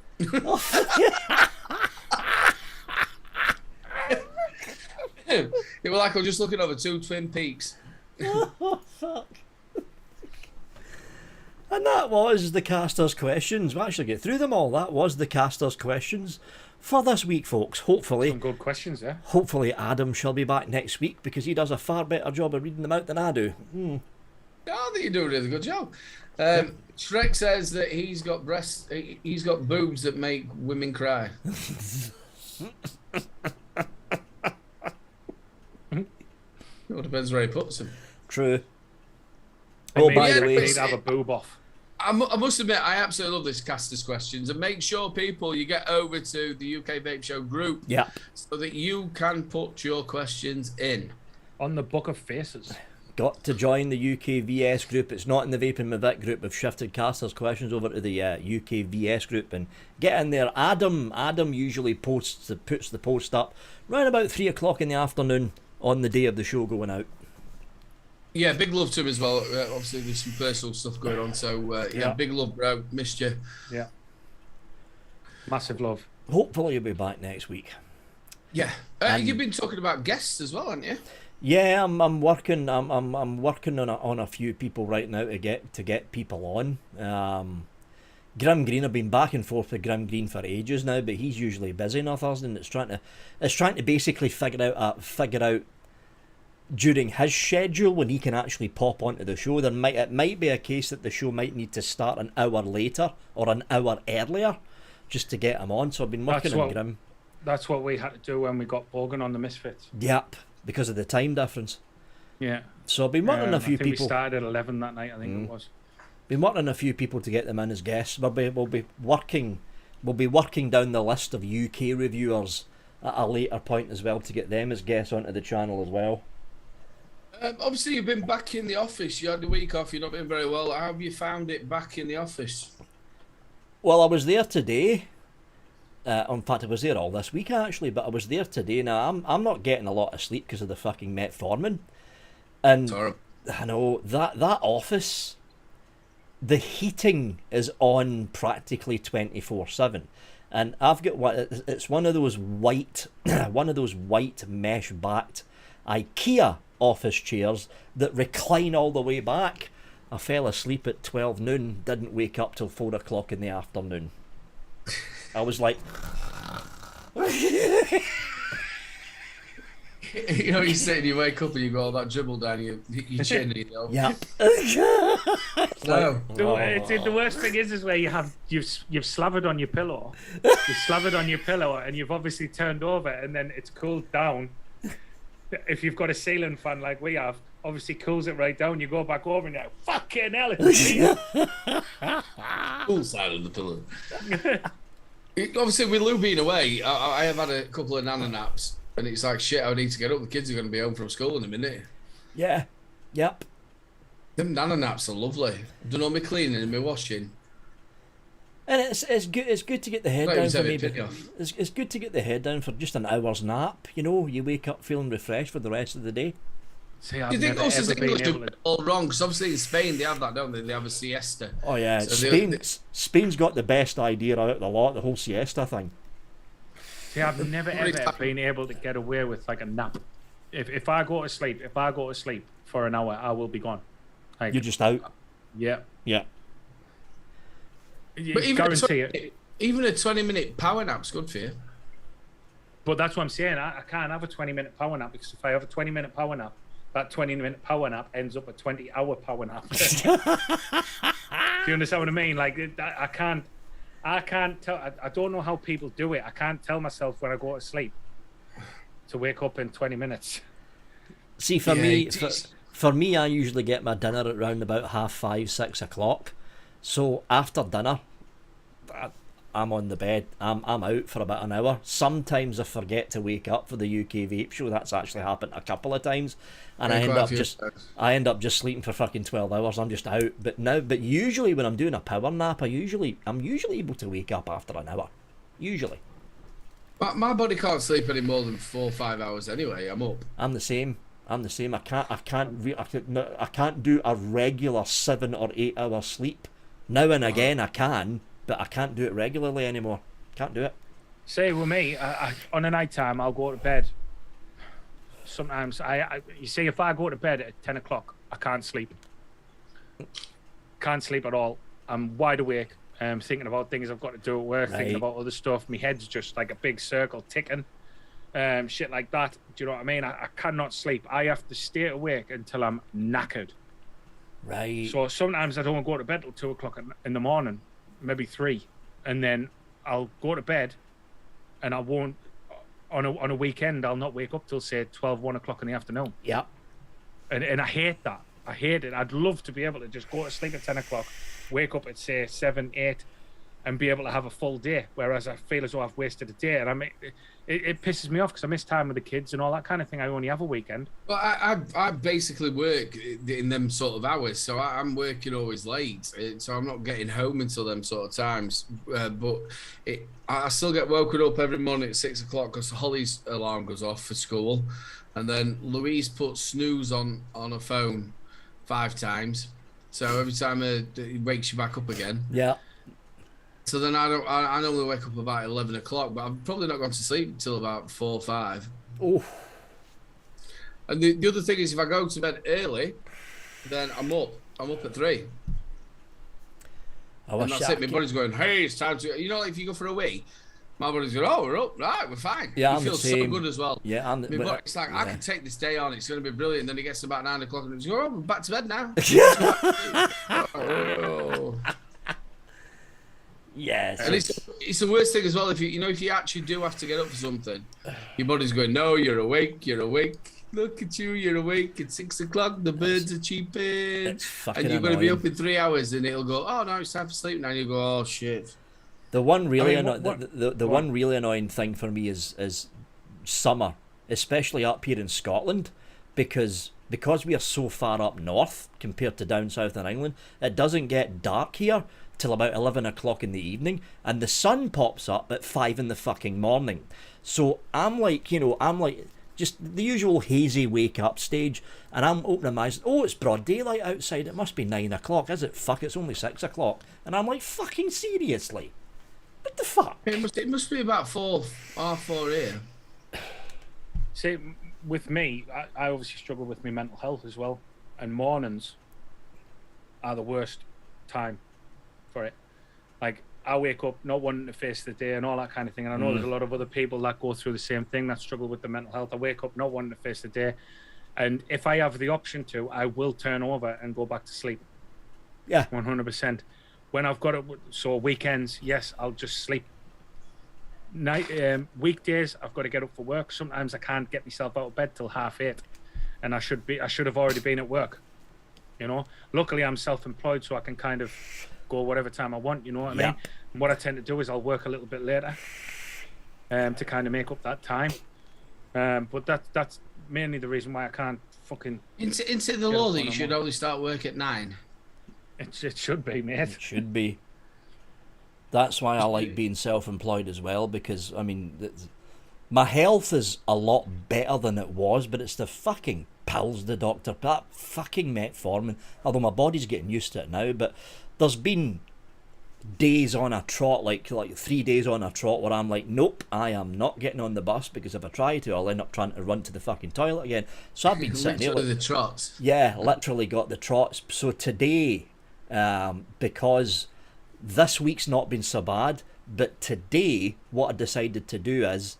[SPEAKER 1] It was like I was just looking over 2 twin peaks.
[SPEAKER 2] Oh, fuck. And that was the casters' questions. We actually get through them all. That was the casters' questions for this week, folks. Hopefully,
[SPEAKER 3] Some good questions there.
[SPEAKER 2] hopefully Adam shall be back next week because he does a far better job of reading them out than I do.
[SPEAKER 1] I think you do a really good job. Shrek says that he's got breasts. He's got boobs that make women cry. It depends where he puts them.
[SPEAKER 2] True.
[SPEAKER 3] Oh,
[SPEAKER 2] By the way,
[SPEAKER 3] he'd have a boob off.
[SPEAKER 1] I must admit, I absolutely love this casters questions, and make sure people you get over to the UK Vape Show group,
[SPEAKER 2] yeah,
[SPEAKER 1] so that you can put your questions in.
[SPEAKER 3] On the Book of Faces.
[SPEAKER 2] got to join the UK VS group. It's not in the Vaping With Vic group. We've shifted casters' questions over to the UK VS group and get in there. Adam usually puts the post up around about 3 o'clock in the afternoon on the day of the show going out.
[SPEAKER 1] Yeah, big love to him as well. Obviously, there's some personal stuff going on, so yeah, big love, bro. Missed you.
[SPEAKER 3] Yeah. Massive love.
[SPEAKER 2] Hopefully, you'll be back next week.
[SPEAKER 1] Yeah, you've been talking about guests as well, haven't you?
[SPEAKER 2] Yeah, I'm working. I'm working on a few people right now to get people on. Grim Green, I've been back and forth with Grim Green for ages now, but he's usually busy enough, and it's trying to basically figure out during his schedule when he can actually pop onto the show. It might be a case that the show might need to start an hour later or an hour earlier just to get him on. So I've been working on Grim.
[SPEAKER 3] That's what we had to do when we got Bogan on the Misfits.
[SPEAKER 2] Yep, because of the time difference.
[SPEAKER 3] Yeah.
[SPEAKER 2] So I've been working on a few
[SPEAKER 3] I think
[SPEAKER 2] people.
[SPEAKER 3] We started at 11 that night, I think it was.
[SPEAKER 2] Been working on a few people to get them in as guests. We'll be working down the list of UK reviewers at a later point as well to get them as guests onto the channel as well.
[SPEAKER 1] Obviously, you've been back in the office. You had the week off. You're not been very well. How have you found it back in the office?
[SPEAKER 2] Well, I was there today. In fact, I was there all this week actually, but I was there today. Now I'm not getting a lot of sleep because of the fucking metformin, and
[SPEAKER 1] Sorry.
[SPEAKER 2] I know that office, the heating is on practically 24/7, and I've got it's one of those white mesh backed IKEA office chairs that recline all the way back. I fell asleep at 12 noon, didn't wake up till 4 o'clock in the afternoon. I was like,
[SPEAKER 1] You know, you sit and you wake up and you got all that dribble down your chin, you know.
[SPEAKER 2] yeah.
[SPEAKER 1] No.
[SPEAKER 3] The worst thing is where you've slathered on your pillow. You've slathered on your pillow and you've obviously turned over and then it's cooled down. If you've got a ceiling fan like we have, obviously cools it right down. You go back over and you're like, fucking hell, it's
[SPEAKER 1] Cool side of the pillow. Obviously, with Lou being away, I have had a couple of nana naps, and it's like, shit, I need to get up. The kids are going to be home from school in a minute.
[SPEAKER 2] Yeah. Yep.
[SPEAKER 1] Them nana naps are lovely. Done all my cleaning and my washing.
[SPEAKER 2] And it's good to get the head
[SPEAKER 1] Not
[SPEAKER 2] down
[SPEAKER 1] even
[SPEAKER 2] for
[SPEAKER 1] have it
[SPEAKER 2] maybe.
[SPEAKER 1] pinned off.
[SPEAKER 2] It's good to get the head down for just an hour's nap. You know, you wake up feeling refreshed for the rest of the day.
[SPEAKER 3] See,
[SPEAKER 1] Do
[SPEAKER 3] I've
[SPEAKER 1] you think
[SPEAKER 3] never
[SPEAKER 1] us as
[SPEAKER 3] ever been
[SPEAKER 1] English
[SPEAKER 3] able
[SPEAKER 1] do
[SPEAKER 3] to...
[SPEAKER 1] it all wrong? Because obviously in Spain they have that, don't they? They have a siesta.
[SPEAKER 2] Oh yeah,
[SPEAKER 1] So
[SPEAKER 2] Spain's got the best idea out of the lot, the whole siesta thing.
[SPEAKER 3] See, I've never ever been able to get away with like a nap. If I go to sleep for an hour, I will be gone. Like,
[SPEAKER 2] You're just out.
[SPEAKER 3] yeah.
[SPEAKER 2] Yeah.
[SPEAKER 1] But
[SPEAKER 3] Guarantee it.
[SPEAKER 1] even a 20-minute power nap's good for you.
[SPEAKER 3] But that's what I'm saying. I can't have a 20-minute power nap because if I have a 20-minute power nap, that 20-minute power nap ends up a 20-hour power nap. Do you understand what I mean? Like, I can't tell. I don't know how people do it. I can't tell myself when I go to sleep to wake up in 20 minutes.
[SPEAKER 2] See, for me, I usually get my dinner at round about 5:30, 6 o'clock. So after dinner, I'm on the bed. I'm out for about an hour. Sometimes I forget to wake up for the UK Vape Show. That's actually happened a couple of times, and I end up just sleeping for fucking 12 hours. I'm just out. But usually when I'm doing a power nap, I'm usually able to wake up after an hour. Usually.
[SPEAKER 1] My body can't sleep any more than 4 or 5 hours anyway. I'm up.
[SPEAKER 2] I'm the same. I can't do a regular 7 or 8 hour sleep. Now and again I can, but I can't do it regularly anymore. Can't do it.
[SPEAKER 3] Say with me, I on a night time I'll go to bed. Sometimes you see, if I go to bed at 10 o'clock, I can't sleep. Can't sleep at all. I'm wide awake. Thinking about things I've got to do at work, thinking about other stuff. My head's just like a big circle ticking. Shit like that. Do you know what I mean? I cannot sleep. I have to stay awake until I'm knackered.
[SPEAKER 2] Right.
[SPEAKER 3] So sometimes I don't go to bed till 2 o'clock in the morning, maybe 3, and then I'll go to bed, and I won't. On a weekend, I'll not wake up till say 12, 1 o'clock in the afternoon.
[SPEAKER 2] Yeah.
[SPEAKER 3] And I hate that. I hate it. I'd love to be able to just go to sleep at 10 o'clock, wake up at say 7, 8, and be able to have a full day. Whereas I feel as though I've wasted a day, and it pisses me off because I miss time with the kids and all that kind of thing. I only have a weekend.
[SPEAKER 1] Well, I basically work in them sort of hours, so I'm working always late, so I'm not getting home until them sort of times. But I still get woken up every morning at 6 o'clock because Holly's alarm goes off for school, and then Louise puts snooze on her phone 5 times, so every time it wakes you back up again.
[SPEAKER 2] Yeah.
[SPEAKER 1] So then I normally wake up about 11 o'clock, but I've probably not gone to sleep until about 4 or 5.
[SPEAKER 2] Oh.
[SPEAKER 1] And the other thing is, if I go to bed early, then I'm up. I'm up at 3. And that's it. My body's going, hey, it's time to... You know, like if you go for a wee, my body's going, oh, we're up. Right, we're fine.
[SPEAKER 2] Yeah,
[SPEAKER 1] you feel so good as well.
[SPEAKER 2] Yeah,
[SPEAKER 1] it's like, I can take this day on. It's going to be brilliant. Then it gets to about 9 o'clock and it's going, oh, we're back to bed now. Oh.
[SPEAKER 2] Yes.
[SPEAKER 1] And it's the worst thing as well. If you actually do have to get up for something, your body's going, no, you're awake. Look at you, you're awake. It's 6 o'clock. The birds are cheeping, and you're going to be up in 3 hours. And it'll go, oh no, it's time for sleep now. And you go, oh shit.
[SPEAKER 2] The one really one really annoying thing for me is summer, especially up here in Scotland, because we are so far up north compared to down south in England. It doesn't get dark here till about 11 o'clock in the evening, and the sun pops up at 5 in the fucking morning. So I'm like, just the usual hazy wake up stage, and I'm opening my eyes. Oh, it's broad daylight outside. It must be 9 o'clock, is it? Fuck, it's only 6 o'clock. And I'm like, fucking seriously? What the fuck?
[SPEAKER 1] It must be about 4 here.
[SPEAKER 3] See, with me, I obviously struggle with my mental health as well, and mornings are the worst time for it. Like, I wake up not wanting to face the day and all that kind of thing, and I know there's a lot of other people that go through the same thing, that struggle with the mental health. I wake up not wanting to face the day, and if I have the option to, I will turn over and go back to sleep.
[SPEAKER 2] Yeah.
[SPEAKER 3] 100%. When I've got it, so weekends, yes, I'll just sleep. Weekdays, I've got to get up for work. Sometimes I can't get myself out of bed till 8:30, and I should have already been at work. Luckily I'm self-employed, so I can kind of go whatever time I want. You know what I mean? And what I tend to do is I'll work a little bit later, to kind of make up that time. But that's mainly the reason why I can't fucking.
[SPEAKER 1] Into the law that you should only start work at 9.
[SPEAKER 3] It should be, mate.
[SPEAKER 2] It should be. That's why I like being self-employed as well, because, I mean, my health is a lot better than it was, but it's the fucking pills, the doctor, that fucking metformin, although my body's getting used to it now, but there's been days on a trot, like 3 days on a trot, where I'm like, nope, I am not getting on the bus, because if I try to, I'll end up trying to run to the fucking toilet again. So I've been sitting here.
[SPEAKER 1] Literally the trots.
[SPEAKER 2] Yeah, literally got the trots. So today, because this week's not been so bad, but today what I decided to do is,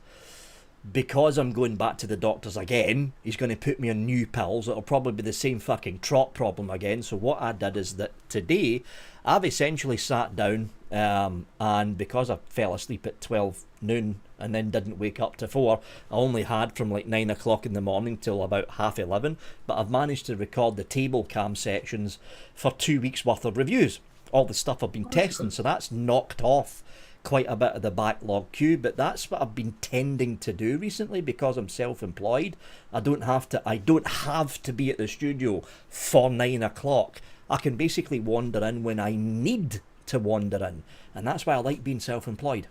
[SPEAKER 2] because I'm going back to the doctors again, he's going to put me on new pills. It'll probably be the same fucking trot problem again. So what I did is that today I've essentially sat down, and because I fell asleep at 12 noon and then didn't wake up to 4, I only had from like 9 o'clock in the morning till about 11:30, but I've managed to record the table cam sections for 2 weeks worth of reviews, all the stuff I've been testing. So that's knocked off quite a bit of the backlog queue, but that's what I've been tending to do recently because I'm self-employed. I don't have to be at the studio for 9 o'clock. I can basically wander in when I need to wander in, and that's why I like being self-employed.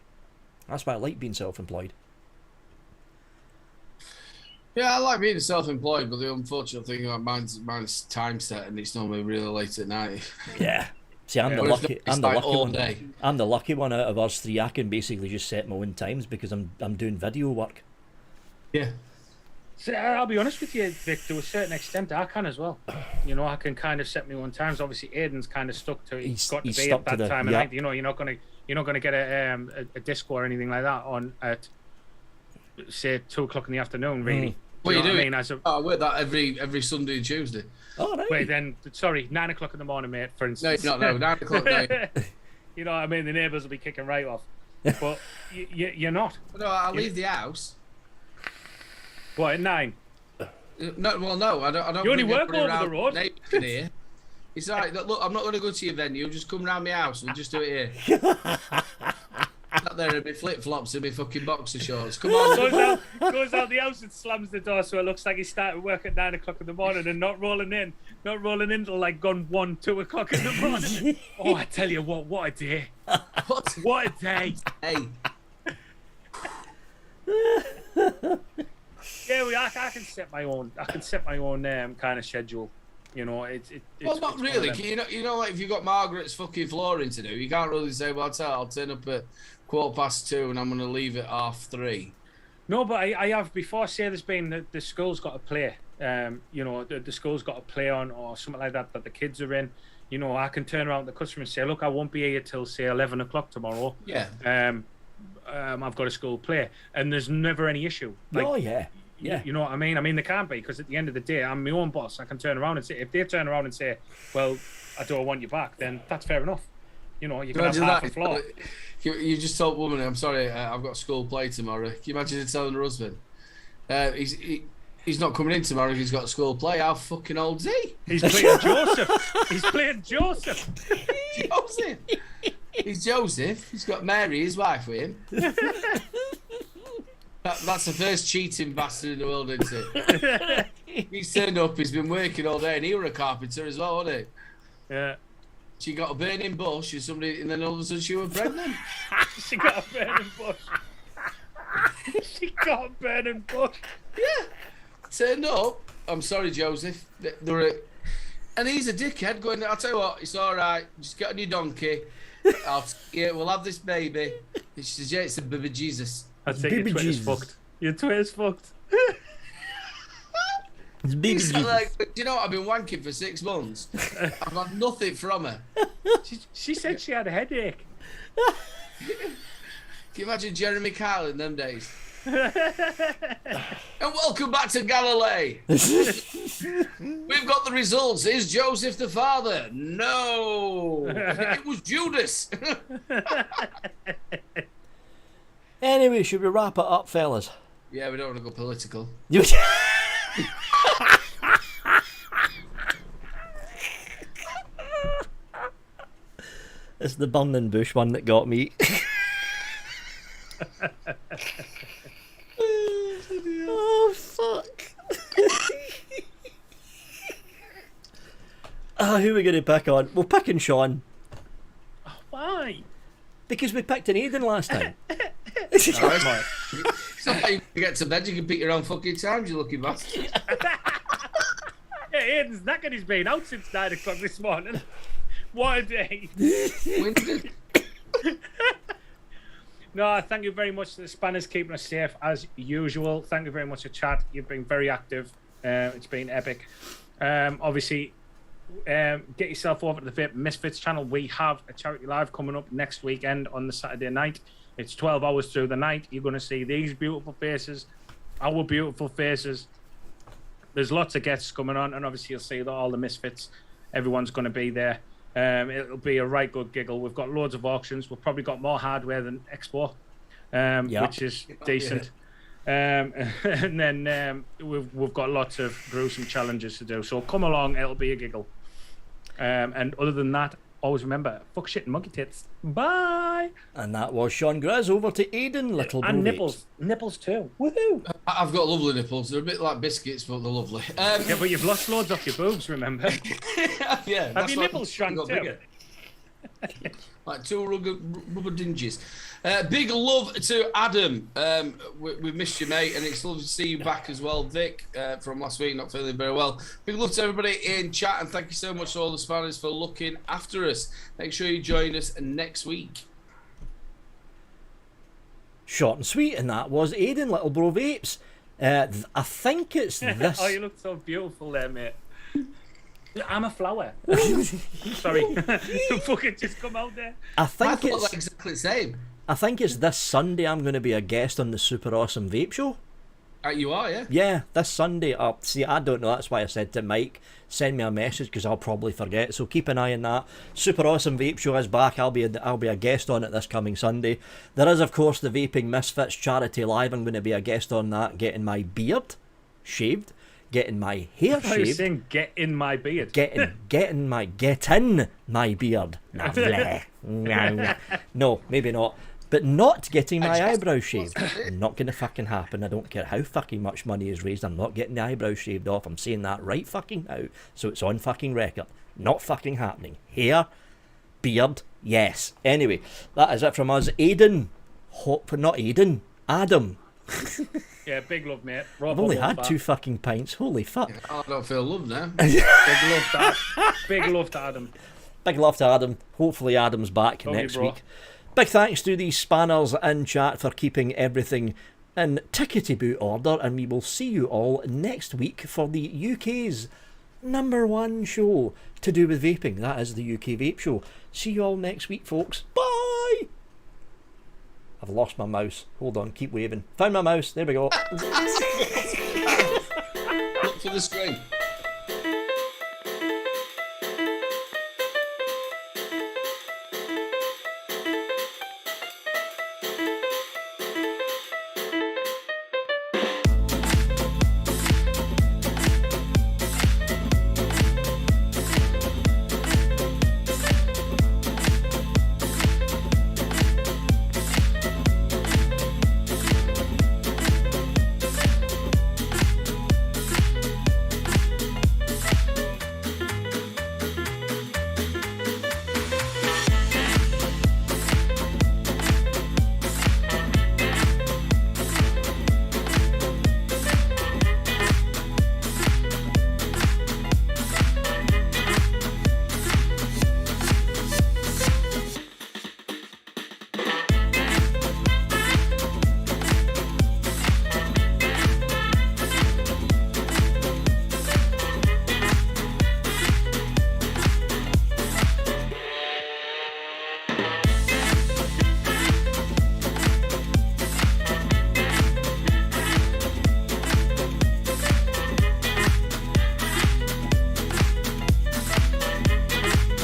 [SPEAKER 1] Yeah, I like being self-employed, but the unfortunate thing about mine's time set, and it's normally really late at night.
[SPEAKER 2] Yeah. See, I'm the lucky one out of us three. I can basically just set my own times because I'm doing video work.
[SPEAKER 1] Yeah.
[SPEAKER 3] So I'll be honest with you, Vic, to a certain extent I can as well. I can kind of set my own times. Obviously Aiden's kind of stuck to he's got to be at that time of night. You're not gonna get a disco or anything like that on at say 2 o'clock in the afternoon, really.
[SPEAKER 1] What are you doing?
[SPEAKER 3] I mean,
[SPEAKER 1] I work that every Sunday and Tuesday.
[SPEAKER 2] Oh, right.
[SPEAKER 3] Wait, then, sorry, 9 o'clock in the morning, mate, for instance.
[SPEAKER 1] No, 9 o'clock night.
[SPEAKER 3] You know what I mean? The neighbours will be kicking right off. But you're not.
[SPEAKER 1] No, I leave the house.
[SPEAKER 3] What, at 9?
[SPEAKER 1] No, I don't.
[SPEAKER 3] You only work over the road.
[SPEAKER 1] Here. It's all right. Look, I'm not going to go to your venue. Just come round my house. We'll just do it here. Not there in my flip-flops and my fucking boxer shorts. Come on.
[SPEAKER 3] Goes out the house and slams the door so it looks like he started work at 9 o'clock in the morning and not rolling in till like gone 1, 2 o'clock in the morning. Oh, I tell you what a day. What a day.
[SPEAKER 1] Hey.
[SPEAKER 3] Yeah, I can set my own. Kind of schedule. It's
[SPEAKER 1] well, not
[SPEAKER 3] it's
[SPEAKER 1] really. Like if you've got Margaret's fucking flooring to do, you can't really say, well, I'll turn up at 2:15 and I'm going to leave at 3:30.
[SPEAKER 3] No, but I have before. Say there's been the school's got to play. The school's got to play on or something like that the kids are in. I can turn around to the customer and say, look, I won't be here till say 11 o'clock tomorrow.
[SPEAKER 1] Yeah.
[SPEAKER 3] I've got a school play, and there's never any issue. Like,
[SPEAKER 2] oh yeah. Yeah.
[SPEAKER 3] You know what I mean? I mean, there can't be, because at the end of the day, I'm my own boss. I can turn around and say, if they turn around and say, well, I don't want you back, then that's fair enough. You can have half a floor.
[SPEAKER 1] You just told woman, I'm sorry, I've got school play tomorrow. Can you imagine telling her husband? He's not coming in tomorrow if he's got school play. How fucking old is he?
[SPEAKER 3] He's playing Joseph. He's playing Joseph.
[SPEAKER 1] Joseph. He's Joseph. He's got Mary, his wife, with him. That's the first cheating bastard in the world, isn't it? He's turned up, he's been working all day, and he was a carpenter as well, wasn't he?
[SPEAKER 3] Yeah.
[SPEAKER 1] she got a burning bush and then all of a sudden she was pregnant.
[SPEAKER 3] She got a burning bush. She got a burning bush.
[SPEAKER 1] Yeah. Turned up. I'm sorry, Joseph. And he's a dickhead going, I'll tell you what, it's all right. Just get on your donkey. We'll have this baby. And she says, yeah, it's a baby Jesus.
[SPEAKER 3] I think your Twitter's fucked. Your Twitter's fucked.
[SPEAKER 2] It's baby
[SPEAKER 1] He's
[SPEAKER 2] Jesus.
[SPEAKER 1] like, do you know what? I've been wanking for 6 months. I've had nothing from her.
[SPEAKER 3] She said she had a headache.
[SPEAKER 1] Can you imagine Jeremy Kyle in them days? And welcome back to Galilee. We've got the results. Is Joseph the father? No. It was Judas.
[SPEAKER 2] Anyway, should we wrap it up, fellas?
[SPEAKER 1] Yeah, we don't want to go political.
[SPEAKER 2] It's the burning bush one that got me. Oh, fuck. Who are we going to pick on? We'll pick on Sean.
[SPEAKER 3] Why?
[SPEAKER 2] Because we picked an Aiden last time.
[SPEAKER 1] So you get to bed, you can pick your own fucking times, you lucky bastard.
[SPEAKER 3] Yeah, Aiden's knackered. He's been out since 9 o'clock this morning. What a day. No, thank you very much to the Spanners keeping us safe as usual. Thank you very much to chat. You've been very active. It's been epic. Obviously, get yourself over to the Vape Misfits channel. We have a charity live coming up next weekend on the Saturday night. It's 12 hours through the night. You're going to see these beautiful faces, our beautiful faces. There's lots of guests coming on, and obviously you'll see that all the Misfits, everyone's going to be there. It'll be a right good giggle. We've got loads of auctions. We've probably got more hardware than Expo, which is decent. And then we've got lots of gruesome challenges to do. So come along, it'll be a giggle. And other than that, always remember, fuck shit and monkey tits. Bye.
[SPEAKER 2] And that was Sean Grizz. Over to Aiden, little
[SPEAKER 3] and
[SPEAKER 2] Bro
[SPEAKER 3] nipples,
[SPEAKER 2] Vapes.
[SPEAKER 3] nipples too. Woohoo!
[SPEAKER 1] I've got lovely nipples. They're a bit like biscuits, but they're lovely.
[SPEAKER 3] Yeah, but you've lost loads off your boobs, remember?
[SPEAKER 1] Yeah.
[SPEAKER 3] Have your nipples shrunk too?
[SPEAKER 1] Like 2 rubber dinges. Big love to Adam. We missed you, mate, and it's lovely to see you back as well, Vic, from last week, not feeling very well. Big love to everybody in chat, and thank you so much to all the Spanners for looking after us. Make sure you join us next week.
[SPEAKER 2] Short and sweet, and that was Aiden, little Bro Vapes. I think it's this.
[SPEAKER 3] Oh, you look so beautiful there, mate. I'm a flower. Sorry. Fucking just come out there.
[SPEAKER 2] I
[SPEAKER 1] I
[SPEAKER 2] think
[SPEAKER 1] thought
[SPEAKER 2] it's
[SPEAKER 1] that exactly the same.
[SPEAKER 2] I think it's this Sunday I'm going to be a guest on the Super Awesome Vape Show.
[SPEAKER 1] You are, yeah?
[SPEAKER 2] Yeah, this Sunday. See, I don't know. That's why I said to Mike, send me a message because I'll probably forget. So keep an eye on that. Super Awesome Vape Show is back. I'll be a guest on it this coming Sunday. There is, of course, the Vaping Misfits charity live. I'm going to be a guest on that, getting my beard shaved, getting my hair
[SPEAKER 3] I thought you were
[SPEAKER 2] shaved.
[SPEAKER 3] saying get in my beard.
[SPEAKER 2] Get in my beard. No, maybe not. But not getting my eyebrows shaved. Not gonna fucking happen. I don't care how fucking much money is raised. I'm not getting the eyebrows shaved off. I'm saying that right fucking now, so it's on fucking record. Not fucking happening. Hair, beard, yes. Anyway, that is it from us. Aiden, not Aiden. Adam.
[SPEAKER 3] Yeah, big love, mate.
[SPEAKER 2] I've only had 2 fucking pints. Holy fuck.
[SPEAKER 1] I don't feel love now.
[SPEAKER 3] Big love to Adam. Big love to Adam.
[SPEAKER 2] Big love to Adam. Hopefully Adam's back next week. Big thanks to the Spanners in chat for keeping everything in tickety-boo order, and we will see you all next week for the UK's #1 show to do with vaping. That is the UK Vape Show. See you all next week, folks. Bye! I've lost my mouse. Hold on, keep waving. Found my mouse. There we go.
[SPEAKER 1] Look for the screen.